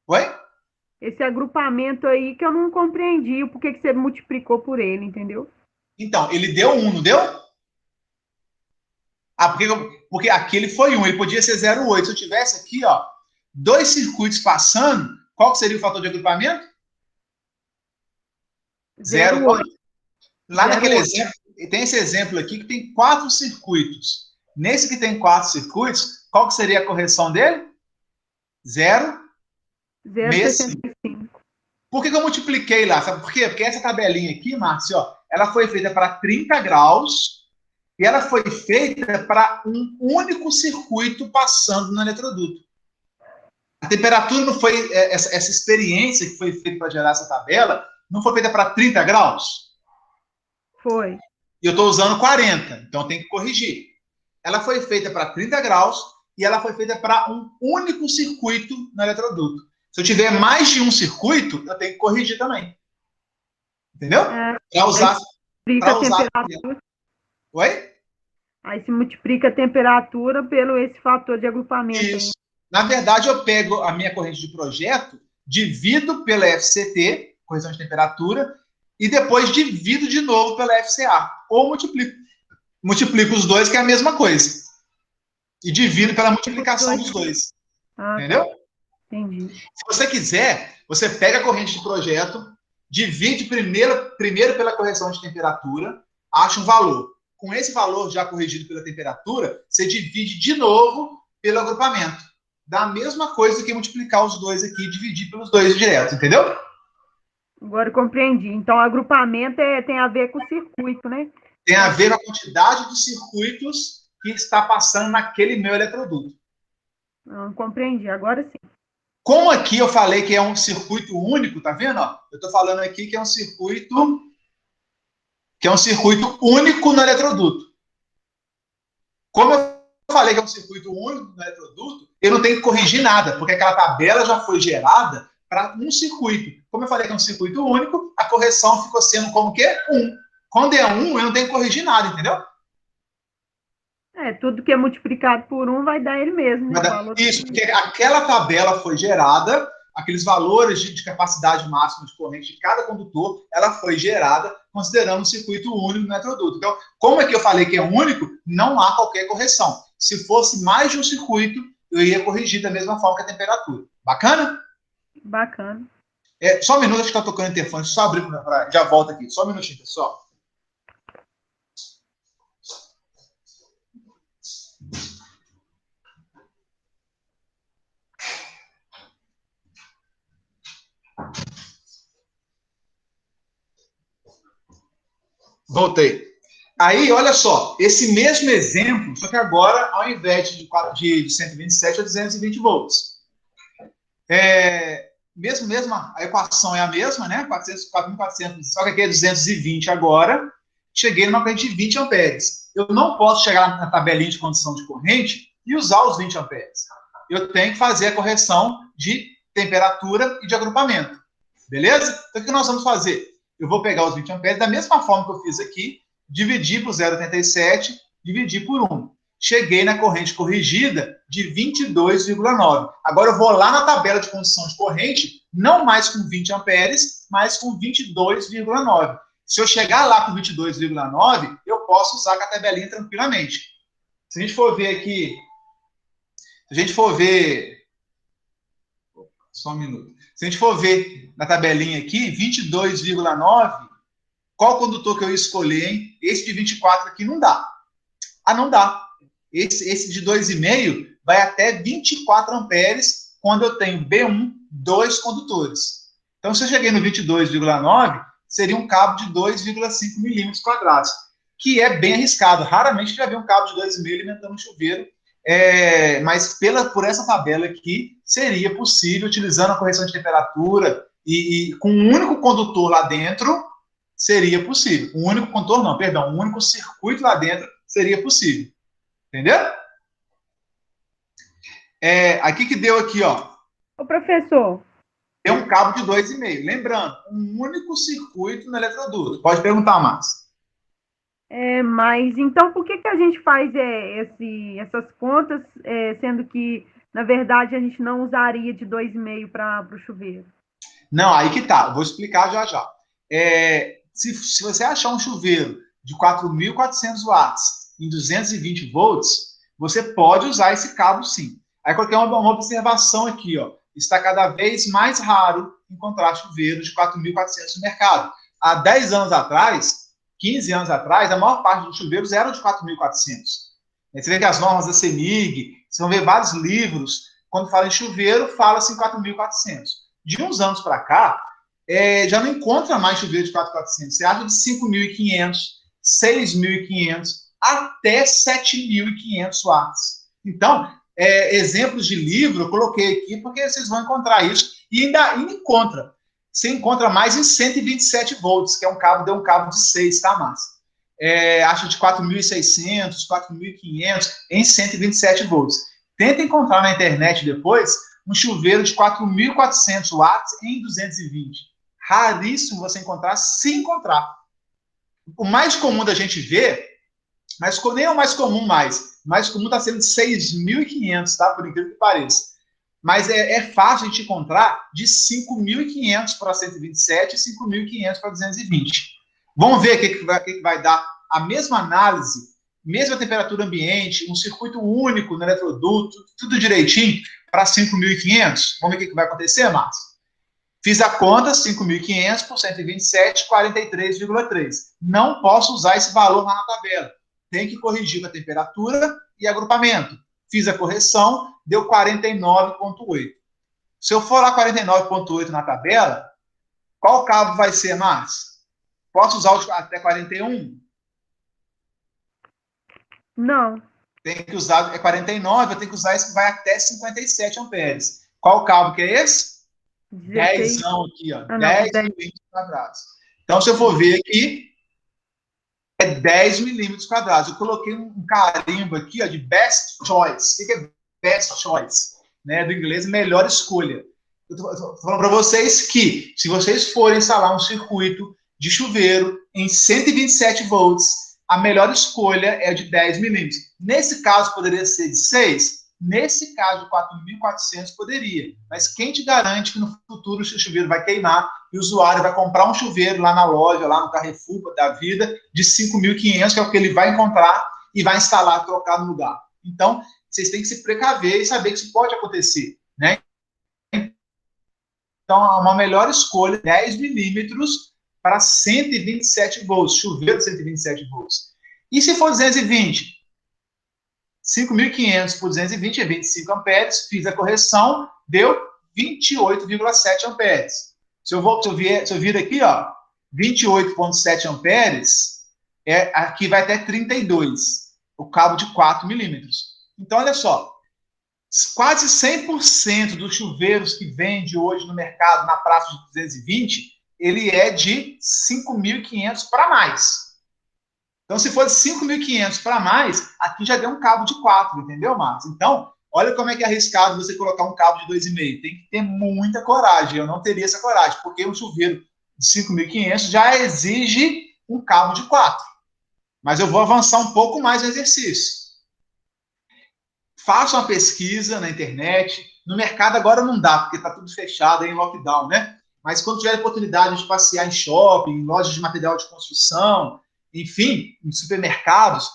Speaker 1: Oi?
Speaker 3: Esse agrupamento aí que eu não compreendi o porquê que você multiplicou por ele, entendeu?
Speaker 1: Então, ele deu 1, não deu? Ah, porque aquele foi 1, ele podia ser 0,8. Se eu tivesse aqui, ó, 2 circuitos passando, qual seria o fator de agrupamento? 0,8. Lá
Speaker 3: 0,8.
Speaker 1: naquele exemplo, tem esse exemplo aqui que tem 4 circuitos. Nesse que tem 4 circuitos, qual que seria a correção dele? 0,65. Por que eu multipliquei lá? Sabe por quê? Porque essa tabelinha aqui, Márcio, ó, ela foi feita para 30 graus e ela foi feita para um único circuito passando no eletroduto. A temperatura não foi... Essa experiência que foi feita para gerar essa tabela não foi feita para 30 graus?
Speaker 3: Foi.
Speaker 1: E eu estou usando 40, então tem que corrigir. Ela foi feita para 30 graus e ela foi feita para um único circuito no eletroduto. Se eu tiver mais de um circuito, eu tenho que corrigir também. Entendeu? Para usar...
Speaker 3: Para usar a temperatura.
Speaker 1: Oi?
Speaker 3: Aí se multiplica a temperatura pelo esse fator de agrupamento.
Speaker 1: Isso. Na verdade, eu pego a minha corrente de projeto, divido pela FCT, correção de temperatura, e depois divido de novo pela FCA. Ou multiplico. Multiplico os dois, que é a mesma coisa. E divido pela multiplicação dos dois. Entendeu?
Speaker 3: Entendi.
Speaker 1: Se você quiser, você pega a corrente de projeto, divide primeiro pela correção de temperatura, acha um valor. Com esse valor já corrigido pela temperatura, você divide de novo pelo agrupamento. Dá a mesma coisa do que multiplicar os dois aqui e dividir pelos dois direto, entendeu?
Speaker 3: Agora eu compreendi. Então, o agrupamento tem a ver com o circuito, né?
Speaker 1: Tem a ver com a quantidade de circuitos que está passando naquele meu eletroduto.
Speaker 3: Não compreendi, agora sim.
Speaker 1: Como aqui eu falei que é um circuito único, tá vendo? Ó, eu estou falando aqui que é um circuito único no eletroduto. Como eu falei que é um circuito único no eletroduto, eu não tenho que corrigir nada, porque aquela tabela já foi gerada para um circuito. Como eu falei que é um circuito único, a correção ficou sendo como que? 1. Quando é 1, eu não tenho que corrigir nada, entendeu?
Speaker 3: Tudo que é multiplicado por 1 vai dar ele mesmo. Né?
Speaker 1: Isso, porque aquela tabela foi gerada, aqueles valores de capacidade máxima de corrente de cada condutor, ela foi gerada considerando um circuito único no eletroduto. Então, como é que eu falei que é único, não há qualquer correção. Se fosse mais de um circuito, eu ia corrigir da mesma forma que a temperatura. Bacana?
Speaker 3: Bacana.
Speaker 1: Só um minuto, acho que está tocando o interfone. Só abrir, já volto aqui. Só um minutinho, pessoal. Voltei. Aí, olha só, esse mesmo exemplo, só que agora, ao invés de 127 a 220 volts. Mesmo, a equação é a mesma, né? 4.400, só que aqui é 220 agora. Cheguei numa corrente de 20 amperes. Eu não posso chegar na tabelinha de condição de corrente e usar os 20 amperes. Eu tenho que fazer a correção de temperatura e de agrupamento. Beleza? Então, o que nós vamos fazer? Eu vou pegar os 20 amperes da mesma forma que eu fiz aqui, dividir por 0,87, dividir por 1. cheguei na corrente corrigida de 22,9. Agora eu vou lá na tabela de condição de corrente, não mais com 20 amperes, mas com 22,9. Se eu chegar lá com 22,9, eu posso usar a tabelinha tranquilamente. Se a gente for ver aqui, só um minuto. Se a gente for ver na tabelinha aqui, 22,9, qual condutor que eu escolhi, hein? Esse de 24 aqui não dá. Ah, não dá. Esse de 2,5 vai até 24 amperes quando eu tenho B1, 2 condutores. Então, se eu cheguei no 22,9, seria um cabo de 2,5 milímetros quadrados, que é bem arriscado. Raramente já vi um cabo de 2,5 alimentando um chuveiro, mas por essa tabela aqui, seria possível, utilizando a correção de temperatura e com um único condutor lá dentro, seria possível. Um único condutor não, perdão, um único circuito lá dentro seria possível. Entendeu? Aqui que deu aqui, ó.
Speaker 3: Ô, professor.
Speaker 1: Deu um cabo de 2,5. Lembrando, um único circuito no eletroduto. Pode perguntar, Márcio.
Speaker 3: Mas então por que a gente faz essas contas, sendo que, na verdade, a gente não usaria de 2,5 para o chuveiro?
Speaker 1: Não, aí que tá. Vou explicar já já. Se você achar um chuveiro de 4.400 watts em 220 volts, você pode usar esse cabo sim. Aí coloquei uma observação aqui, ó. Está cada vez mais raro encontrar chuveiros de 4.400 no mercado. Há 10 anos atrás, 15 anos atrás, a maior parte dos chuveiros eram de 4.400. Você vê que as normas da CEMIG, você vai ver vários livros, quando fala em chuveiro, fala-se em 4.400. De uns anos para cá, já não encontra mais chuveiro de 4.400. Você acha de 5.500, 6.500, até 7.500 watts. Então, exemplos de livro eu coloquei aqui porque vocês vão encontrar isso e ainda encontra. Você encontra mais em 127 volts, que deu um cabo de 6, tá, Márcia? Acho de 4.600, 4.500 em 127 volts. Tenta encontrar na internet depois um chuveiro de 4.400 watts em 220. Raríssimo você encontrar, se encontrar. O mais comum da gente ver, mas nem é o mais comum mais comum está sendo de 6.500, tá? Por incrível que pareça. Mas é fácil a gente encontrar de 5.500 para 127 e 5.500 para 220. Vamos ver o que vai dar a mesma análise, mesma temperatura ambiente, um circuito único no eletroduto, tudo direitinho, para 5.500. Vamos ver o que vai acontecer, Márcio? Fiz a conta, 5.500 por 127, 43,3. Não posso usar esse valor lá na tabela. Tem que corrigir a temperatura e agrupamento. Fiz a correção, deu 49,8. Se eu for lá 49,8 na tabela, qual cabo vai ser, Márcio? Posso usar até 41?
Speaker 3: Não.
Speaker 1: Tem que usar, 49, eu tenho que usar esse que vai até 57 amperes. Qual cabo que é esse? 10 aqui, ó. 10 milímetros quadrados. Então, se eu for ver aqui, 10 milímetros quadrados. Eu coloquei um carimbo aqui, ó, de best choice. O que é best choice? Né, do inglês, melhor escolha. Eu estou falando para vocês que, se vocês forem instalar um circuito de chuveiro em 127 volts, a melhor escolha é de 10 milímetros. Nesse caso, poderia ser de 6. Nesse caso, de 4.400, poderia. Mas quem te garante que no futuro o chuveiro vai queimar e o usuário vai comprar um chuveiro lá na loja, lá no Carrefour da vida, de 5.500, que é o que ele vai encontrar e vai instalar, trocar no lugar. Então, vocês têm que se precaver e saber que isso pode acontecer, né? Então, uma melhor escolha, 10 milímetros para 127 volts, chuveiro de 127 volts. E se for 220? 5.500 por 220 é 25 amperes, fiz a correção, deu 28,7 amperes. Se eu vir aqui, ó, 28,7 amperes, aqui vai até 32, o cabo de 4 milímetros. Então, olha só, quase 100% dos chuveiros que vende hoje no mercado, na praça de 220, ele é de 5.500 para mais. Então, se for de 5.500 para mais, aqui já deu um cabo de 4, entendeu, Marcos? Então, olha como é que é arriscado você colocar um cabo de 2,5. Tem que ter muita coragem. Eu não teria essa coragem, porque um chuveiro de 5.500 já exige um cabo de 4. Mas eu vou avançar um pouco mais no exercício. faça uma pesquisa na internet. No mercado agora não dá, porque está tudo fechado aí em lockdown, né? Mas quando tiver a oportunidade de passear em shopping, em lojas de material de construção, enfim, em supermercados,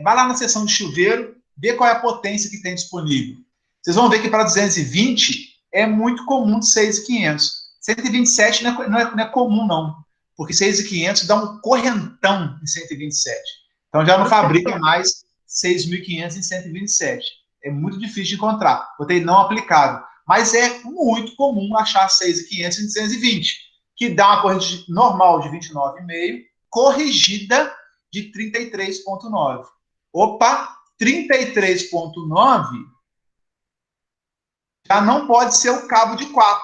Speaker 1: vai lá na seção de chuveiro, vê qual é a potência que tem disponível. Vocês vão ver que para 220 é muito comum de 6.500. 127 não é comum, não, porque 6.500 dá um correntão em 127. Então já não fabrica mais 6.500 em 127. É muito difícil de encontrar. Botei não aplicado. Mas é muito comum achar 6.500 em 220, que dá uma corrente normal de 29,5, corrigida de 33,9. Opa, 33,9 já não pode ser o cabo de 4.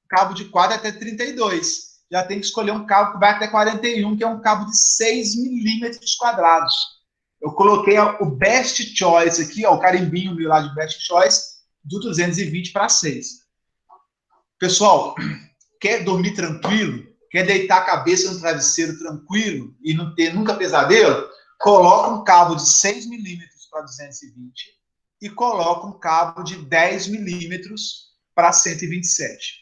Speaker 1: O cabo de 4 é até 32. Já tem que escolher um cabo que vai até 41, que é um cabo de 6 milímetros quadrados. Eu coloquei o Best Choice aqui, ó, o carimbinho meu lá de Best Choice, do 220 para 6. Pessoal, quer dormir tranquilo? Quer deitar a cabeça no travesseiro tranquilo e não ter nunca pesadelo? Coloca um cabo de 6 milímetros para 220 e coloca um cabo de 10 milímetros para 127.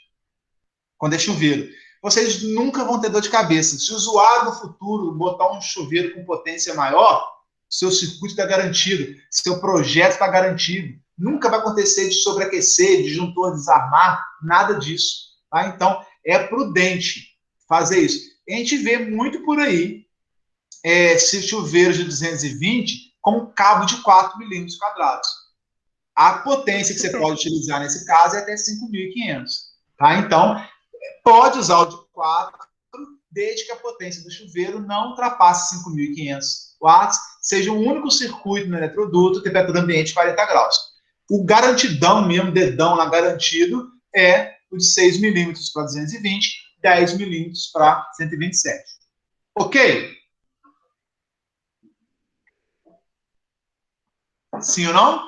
Speaker 1: Quando é chuveiro. Vocês nunca vão ter dor de cabeça. Se o usuário no futuro botar um chuveiro com potência maior, seu circuito está garantido, seu projeto está garantido. Nunca vai acontecer de sobreaquecer, de disjuntor desarmar, nada disso. Tá? Então, é prudente fazer isso. A gente vê muito por aí esse chuveiro de 220 com um cabo de 4 milímetros quadrados. A potência que você pode utilizar nesse caso é até 5.500. Tá? Então, pode usar o de 4, desde que a potência do chuveiro não ultrapasse 5.500 watts, seja um único circuito no eletroduto, temperatura ambiente 40 graus. O garantidão mesmo, dedão lá garantido, é o de 6 milímetros para 220, 10 milímetros para 127. Ok? Sim ou não?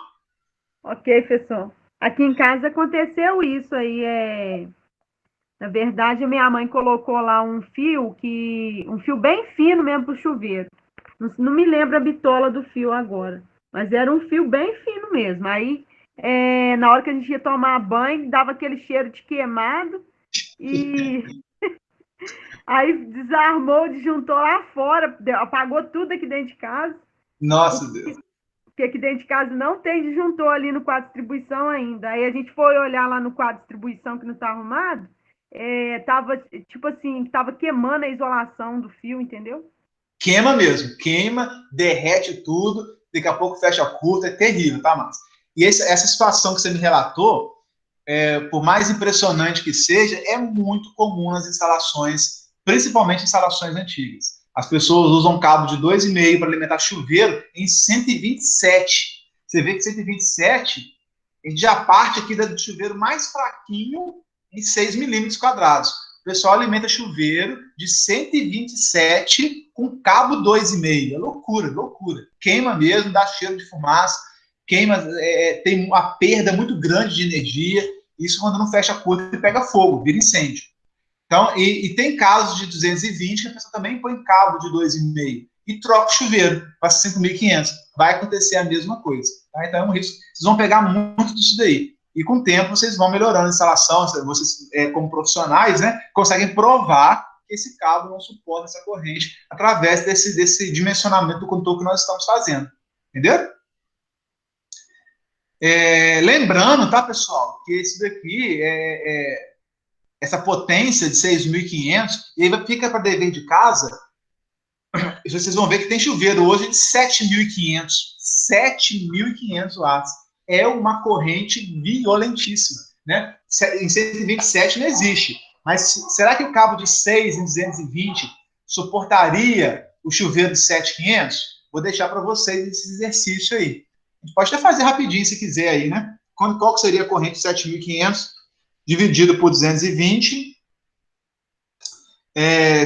Speaker 3: Ok, professor. Aqui em casa aconteceu isso aí. Na verdade, a minha mãe colocou lá um fio bem fino mesmo para o chuveiro. Não me lembro a bitola do fio agora, mas era um fio bem fino mesmo. Aí, na hora que a gente ia tomar banho, dava aquele cheiro de queimado e aí desarmou, disjuntou lá fora, apagou tudo aqui dentro de casa.
Speaker 1: Nossa, Deus.
Speaker 3: Porque aqui dentro de casa não tem disjuntor ali no quadro de distribuição ainda. Aí a gente foi olhar lá no quadro de distribuição que não está arrumado, tava tipo assim, tava queimando a isolação do fio, entendeu?
Speaker 1: Queima mesmo, queima, derrete tudo, daqui a pouco fecha a curta, é terrível, tá, Márcio? E essa situação que você me relatou, por mais impressionante que seja, é muito comum nas instalações, principalmente instalações antigas. As pessoas usam cabo de 2,5 para alimentar chuveiro em 127. Você vê que 127, a gente já parte aqui do chuveiro mais fraquinho em 6 milímetros quadrados. O pessoal alimenta chuveiro de 127 com cabo 2,5. É loucura, loucura. Queima mesmo, dá cheiro de fumaça, queima, tem uma perda muito grande de energia. Isso quando não fecha a curta e pega fogo, vira incêndio. Então, e tem casos de 220 que a pessoa também põe cabo de 2,5 e troca o chuveiro para 5.500. Vai acontecer a mesma coisa. Tá? Então, é um risco. Vocês vão pegar muito disso daí. E com o tempo, vocês vão melhorando a instalação. Vocês, como profissionais, né, conseguem provar que esse cabo não suporta essa corrente através desse dimensionamento do condutor que nós estamos fazendo. Entendeu? Lembrando, tá, pessoal, que esse daqui essa potência de 6.500, e aí fica para dever de casa, vocês vão ver que tem chuveiro hoje de 7.500. 7.500 watts. É uma corrente violentíssima. Né? Em 127 não existe. Mas será que o cabo de 6 em 220 suportaria o chuveiro de 7.500? Vou deixar para vocês esse exercício aí. A gente pode até fazer rapidinho se quiser aí, né? Qual que seria a corrente de 7.500 dividido por 220?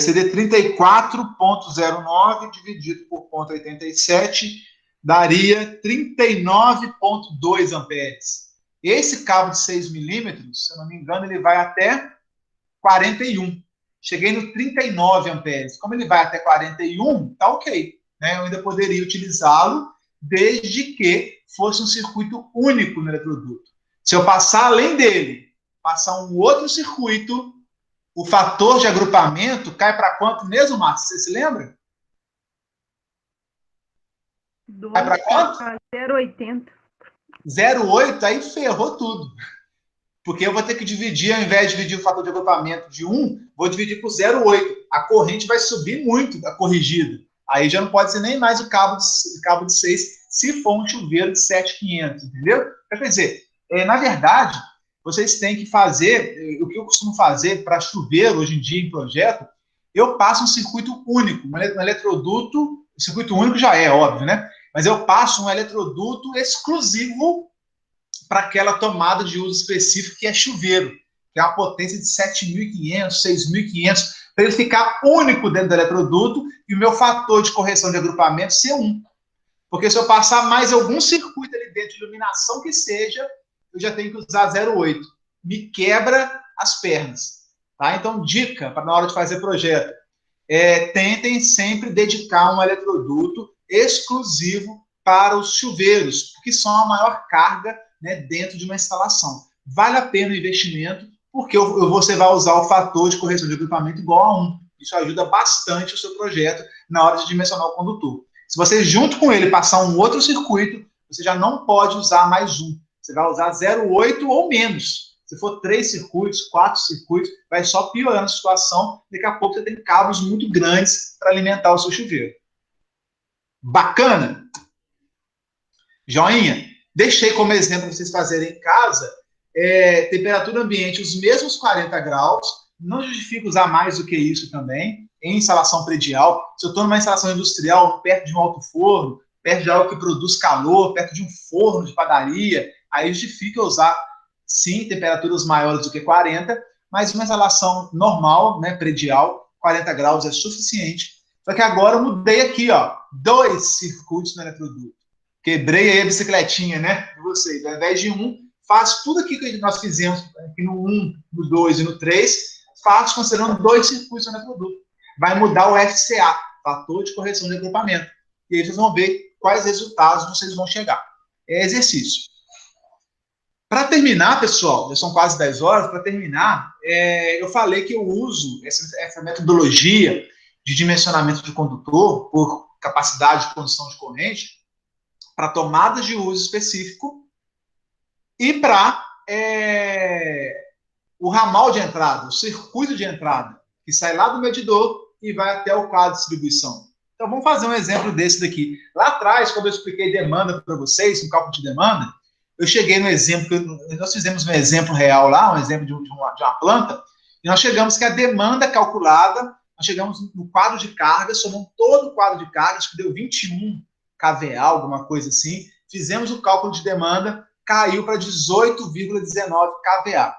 Speaker 1: Seria 34,09 dividido por 0,87, daria 39,2 amperes. Esse cabo de 6 milímetros, se eu não me engano, ele vai até 41. Cheguei no 39 amperes. Como ele vai até 41, tá ok. Né? Eu ainda poderia utilizá-lo desde que fosse um circuito único no eletroduto. Se eu passar além dele, passar um outro circuito, o fator de agrupamento cai para quanto mesmo, Márcio? Você se lembra? Cai para quanto?
Speaker 3: 0,80.
Speaker 1: 0,8, aí ferrou tudo. Porque eu vou ter que dividir, ao invés de dividir o fator de agrupamento de 1, vou dividir por 0,8. A corrente vai subir muito, a corrigida. Aí já não pode ser nem mais o cabo de 6, se for um chuveiro de 7.500, entendeu? Quer dizer, na verdade, vocês têm que fazer, o que eu costumo fazer para chuveiro hoje em dia em projeto, eu passo um circuito único, um eletroduto, circuito único já é, óbvio, né? Mas eu passo um eletroduto exclusivo para aquela tomada de uso específico que é chuveiro, que é uma potência de 7.500, 6.500, para ele ficar único dentro do eletroduto e o meu fator de correção de agrupamento ser 1. Porque se eu passar mais algum circuito ali dentro de iluminação que seja, eu já tenho que usar 0,8. Me quebra as pernas. Tá? Então, dica para na hora de fazer projeto. Tentem sempre dedicar um eletroduto exclusivo para os chuveiros, porque são a maior carga, né, dentro de uma instalação. Vale a pena o investimento, porque você vai usar o fator de correção de agrupamento igual a 1. Isso ajuda bastante o seu projeto na hora de dimensionar o condutor. Se você, junto com ele, passar um outro circuito, você já não pode usar mais um. Você vai usar 0,8 ou menos. Se for 3 circuitos, 4 circuitos, vai só piorando a situação. Daqui a pouco você tem cabos muito grandes para alimentar o seu chuveiro. Bacana? Joinha? Deixei como exemplo para vocês fazerem em casa. Temperatura ambiente, os mesmos 40 graus. Não justifica usar mais do que isso também. Em instalação predial. Se eu estou numa instalação industrial, perto de um alto forno, perto de algo que produz calor, perto de um forno de padaria, aí justifica usar, sim, temperaturas maiores do que 40, mas uma instalação normal, né, predial, 40 graus é suficiente. Só que agora eu mudei aqui, ó, 2 circuitos no eletroduto. Quebrei aí a bicicletinha, né, de vocês. Ao invés de 1, faço tudo aqui que nós fizemos aqui no 1, no 2 e no 3, faço considerando 2 circuitos no eletroduto. Vai mudar o FCA, fator de correção de agrupamento. E aí vocês vão ver quais resultados vocês vão chegar. É exercício. Para terminar, pessoal, já são quase 10 horas, para terminar, eu falei que eu uso essa metodologia de dimensionamento de condutor por capacidade de condução de corrente para tomadas de uso específico e para o ramal de entrada, o circuito de entrada, que sai lá do medidor e vai até o quadro de distribuição. Então, vamos fazer um exemplo desse daqui. Lá atrás, quando eu expliquei demanda para vocês, um cálculo de demanda, eu cheguei no exemplo, nós fizemos um exemplo real lá, um exemplo de uma planta, e nós chegamos que a demanda calculada, nós chegamos no quadro de carga, somamos todo o quadro de carga, acho que deu 21 kVA, alguma coisa assim, fizemos o cálculo de demanda, caiu para 18,19 kVA.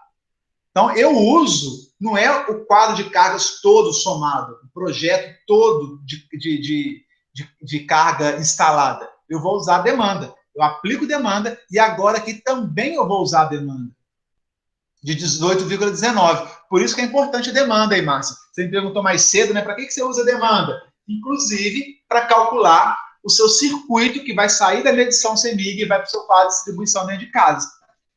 Speaker 1: Então, eu uso, não é o quadro de cargas todo somado, o projeto todo de carga instalada. Eu vou usar a demanda. Eu aplico demanda e agora aqui também eu vou usar a demanda de 18,19. Por isso que é importante a demanda aí, Márcia. Você me perguntou mais cedo, né? Para que você usa a demanda? Inclusive, para calcular o seu circuito que vai sair da medição CEMIG e vai para o seu quadro de distribuição dentro de casa.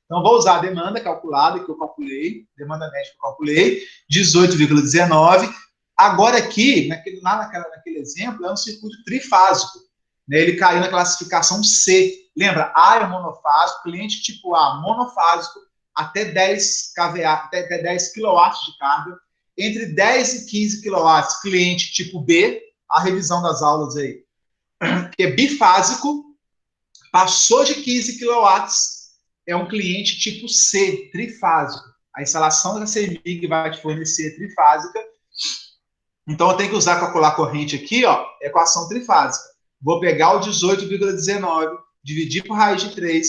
Speaker 1: Então, vou usar a demanda calculada, que eu calculei, demanda média que eu calculei, 18,19. Agora aqui, naquele exemplo, é um circuito trifásico. Né? Ele caiu na classificação C. Lembra? A é monofásico, cliente tipo A, monofásico, até 10 kVA, até 10 kW de carga. Entre 10 e 15 kW, cliente tipo B, a revisão das aulas aí, que é bifásico, passou de 15 kW, é um cliente tipo C, trifásico. A instalação da CEMIG vai te fornecer trifásica. Então, eu tenho que usar calcular a corrente aqui, ó, equação trifásica. Vou pegar o 18,19, dividir por raiz de 3,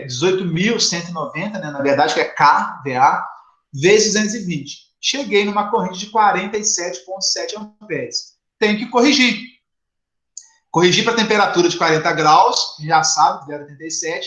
Speaker 1: 18.190, né, na verdade, que é kVA, vezes 220. Cheguei numa corrente de 47,7 amperes. Tenho que corrigir. Corrigir para a temperatura de 40 graus, já sabe, 0,87.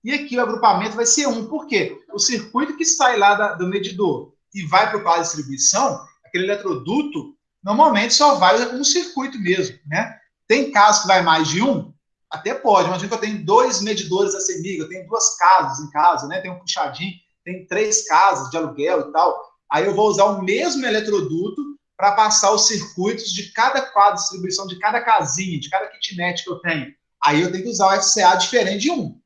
Speaker 1: E aqui o agrupamento vai ser 1. Por quê? O circuito que sai lá do medidor e vai para o quadro de distribuição, aquele eletroduto, normalmente só vai um circuito mesmo, né? Tem casos que vai mais de um, Até pode, imagina que eu tenho 2 medidores da CEMIG, eu tenho 2 casas em casa, né? Tem um puxadinho, tem 3 casas de aluguel e tal. Aí eu vou usar o mesmo eletroduto para passar os circuitos de cada quadro de distribuição, de cada casinha, de cada kitnet que eu tenho. Aí eu tenho que usar o FCA diferente de um.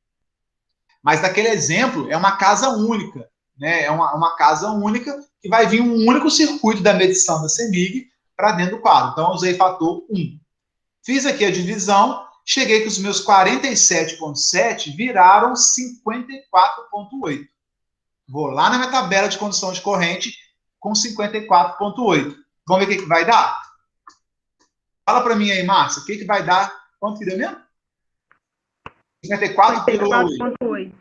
Speaker 1: Mas naquele exemplo, é uma casa única, né? É uma casa única que vai vir um único circuito da medição da CEMIG para dentro do quadro. Então, eu usei fator 1. Fiz aqui a divisão, cheguei que os meus 47,7 viraram 54,8. Vou lá na minha tabela de condição de corrente com 54,8. Vamos ver o que vai dar? Fala para mim aí, Márcia, o que vai dar? Quanto que deu mesmo? 54,8.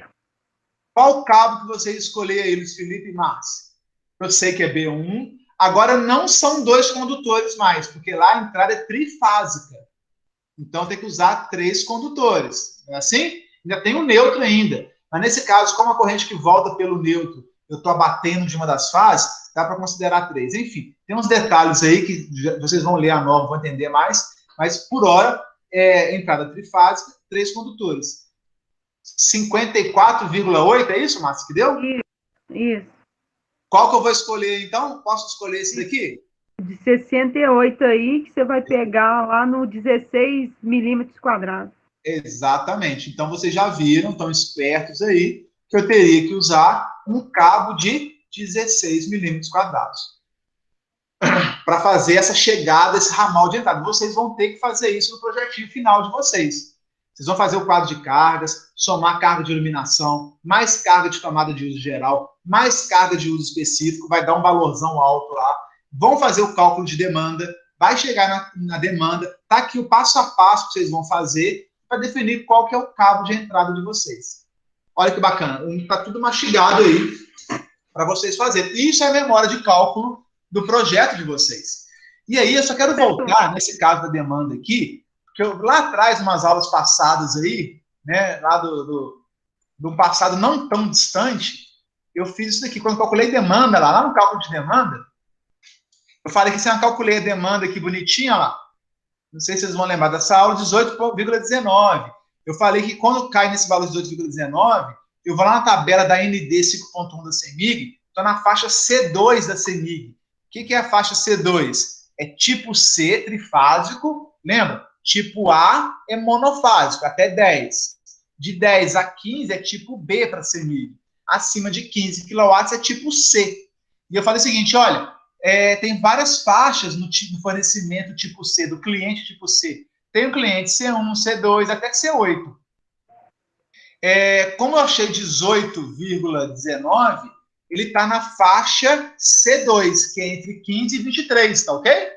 Speaker 1: Qual cabo que você escolher aí, Luiz Felipe e Márcia? Eu sei que é B1. Agora não são 2 condutores mais, porque lá a entrada é trifásica. Então tem que usar 3 condutores. É assim? Ainda tem o neutro ainda. Mas nesse caso, como a corrente que volta pelo neutro, eu estou abatendo de uma das fases, dá para considerar 3. Enfim, tem uns detalhes aí que vocês vão ler a norma, vão entender mais, mas por hora, entrada trifásica, 3 condutores. 54,8, é isso, Márcio, que deu?
Speaker 3: Isso.
Speaker 1: Qual que eu vou escolher, então? Posso escolher esse daqui?
Speaker 3: De 68 aí, que você vai pegar lá no 16 milímetros quadrados.
Speaker 1: Exatamente. Então, vocês já viram, estão espertos aí, que eu teria que usar um cabo de 16 milímetros quadrados para fazer essa chegada, esse ramal de entrada. Vocês vão ter que fazer isso no projetinho final de vocês. Vocês vão fazer o quadro de cargas, somar carga de iluminação, mais carga de tomada de uso geral, mais carga de uso específico, vai dar um valorzão alto lá. Vão fazer o cálculo de demanda, vai chegar na demanda, tá aqui o passo a passo que vocês vão fazer para definir qual que é o cabo de entrada de vocês. Olha que bacana, está tudo mastigado aí para vocês fazerem. Isso é a memória de cálculo do projeto de vocês. E aí, eu só quero voltar nesse caso da demanda aqui, porque eu, lá atrás, umas aulas passadas aí, né, lá do passado não tão distante, eu fiz isso daqui. Quando eu calculei demanda lá no cálculo de demanda, eu falei que se eu calculei a demanda aqui bonitinha lá, não sei se vocês vão lembrar dessa aula, 18,19. Eu falei que quando cai nesse valor de 18,19, eu vou lá na tabela da ND 5.1 da CEMIG, estou na faixa C2 da CEMIG. O que é a faixa C2? É tipo C, trifásico, lembra? Tipo A é monofásico, até 10. De 10 a 15 é tipo B para CEMIG. Acima de 15 kW é tipo C. E eu falei o seguinte, olha, tem várias faixas no fornecimento tipo C, do cliente tipo C. Tem o cliente C1, C2, até C8. Como eu achei 18,19, ele está na faixa C2, que é entre 15 e 23, tá ok?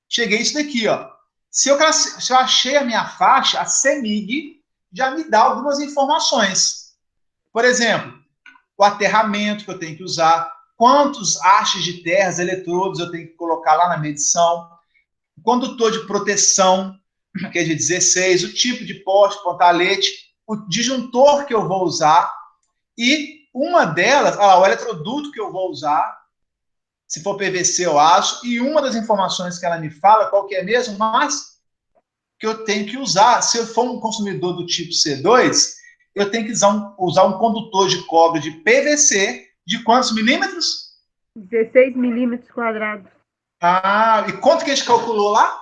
Speaker 1: Cheguei isso daqui, ó. Se eu achei a minha faixa, a CEMIG já me dá algumas informações. Por exemplo, o aterramento que eu tenho que usar, quantos hastes de terras, eletrodos eu tenho que colocar lá na medição, o condutor de proteção, que é de 16, o tipo de poste, pontalete, o disjuntor que eu vou usar e uma delas, o eletroduto que eu vou usar, se for PVC ou aço, e uma das informações que ela me fala, qual que é mesmo, mas que eu tenho que usar, se eu for um consumidor do tipo C2, eu tenho que usar um condutor de cobre de PVC de quantos milímetros?
Speaker 3: 16 milímetros quadrados.
Speaker 1: E quanto que a gente calculou lá?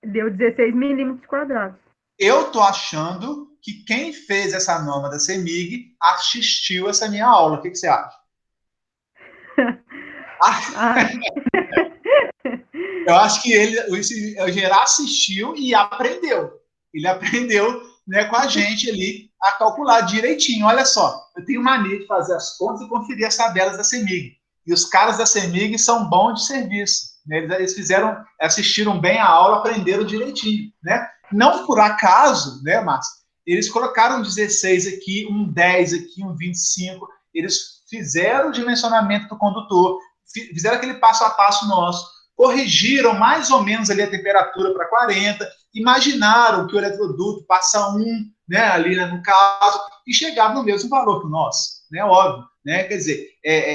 Speaker 3: Deu 16 milímetros quadrados.
Speaker 1: Eu estou achando que quem fez essa norma da CEMIG assistiu essa minha aula. O que você acha? Eu acho que o Gerard assistiu e aprendeu. Ele aprendeu, né, com a gente ali a calcular direitinho. Olha só, eu tenho mania de fazer as contas e conferir as tabelas da CEMIG. E os caras da CEMIG são bons de serviço. Né? Eles assistiram bem a aula, aprenderam direitinho. Né? Não por acaso, né, Márcio? Eles colocaram 16 aqui, um 10 aqui, um 25. Eles fizeram o dimensionamento do condutor, fizeram aquele passo a passo nosso, corrigiram mais ou menos ali a temperatura para 40, imaginaram que o eletroduto passa 1, né, ali no caso, e chegaram no mesmo valor que o nosso, né, óbvio, né, quer dizer,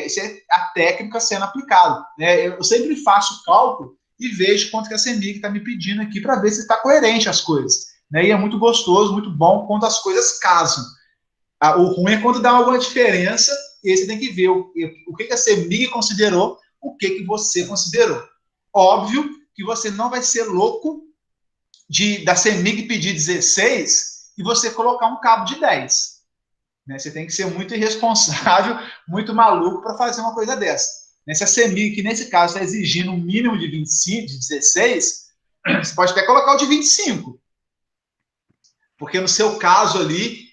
Speaker 1: isso é a técnica sendo aplicada, né, eu sempre faço cálculo e vejo quanto que a CEMIG está me pedindo aqui para ver se está coerente as coisas. Né? E é muito gostoso, muito bom quando as coisas casam. O ruim é quando dá alguma diferença, e aí você tem que ver o que a CEMIG considerou, o que você considerou. Óbvio que você não vai ser louco da CEMIG pedir 16 e você colocar um cabo de 10. Né? Você tem que ser muito irresponsável, muito maluco para fazer uma coisa dessa. Né? Se a CEMIG, que nesse caso está exigindo um mínimo de 25, de 16, você pode até colocar o de 25. Porque no seu caso ali,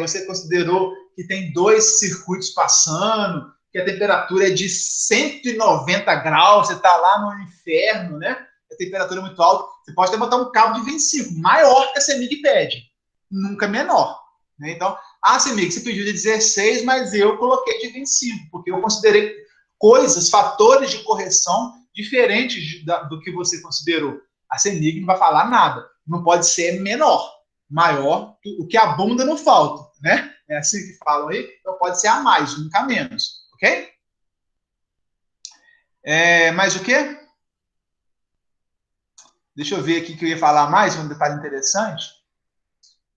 Speaker 1: você considerou que tem 2 circuitos passando, que a temperatura é de 190 graus, você está lá no inferno, né? A temperatura é muito alta, você pode até botar um cabo de 25, maior que a CEMIG pede, nunca menor. Né? Então, a CEMIG, você pediu de 16, mas eu coloquei de 25, porque eu considerei coisas, fatores de correção diferentes do que você considerou. A CEMIG não vai falar nada, não pode ser menor. Maior, o que abunda não falta, né? É assim que falam aí, então pode ser a mais, nunca a menos, ok? Mais o quê? Deixa eu ver aqui que eu ia falar mais, um detalhe interessante.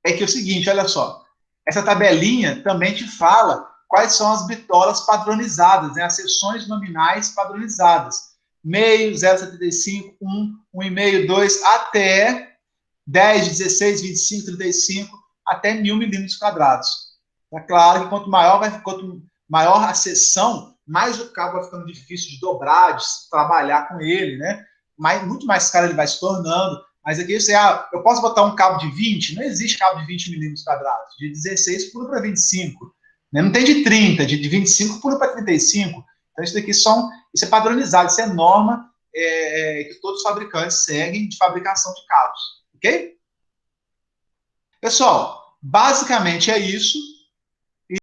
Speaker 1: É que é o seguinte, olha só, essa tabelinha também te fala quais são as bitolas padronizadas, né? As seções nominais padronizadas. Meio, 0,75, 1, 1,5, 2, até 10, 16, 25, 35, até 1.000 milímetros quadrados. É claro que quanto maior a seção, mais o cabo vai ficando difícil de dobrar, de trabalhar com ele, né? Muito mais caro ele vai se tornando. Mas aqui eu posso botar um cabo de 20? Não existe cabo de 20 milímetros quadrados. De 16 pula para 25. Né? Não tem de 30, de 25 pula para 35. Então isso daqui isso é padronizado, isso é norma que todos os fabricantes seguem de fabricação de cabos. Ok? Pessoal, basicamente é isso.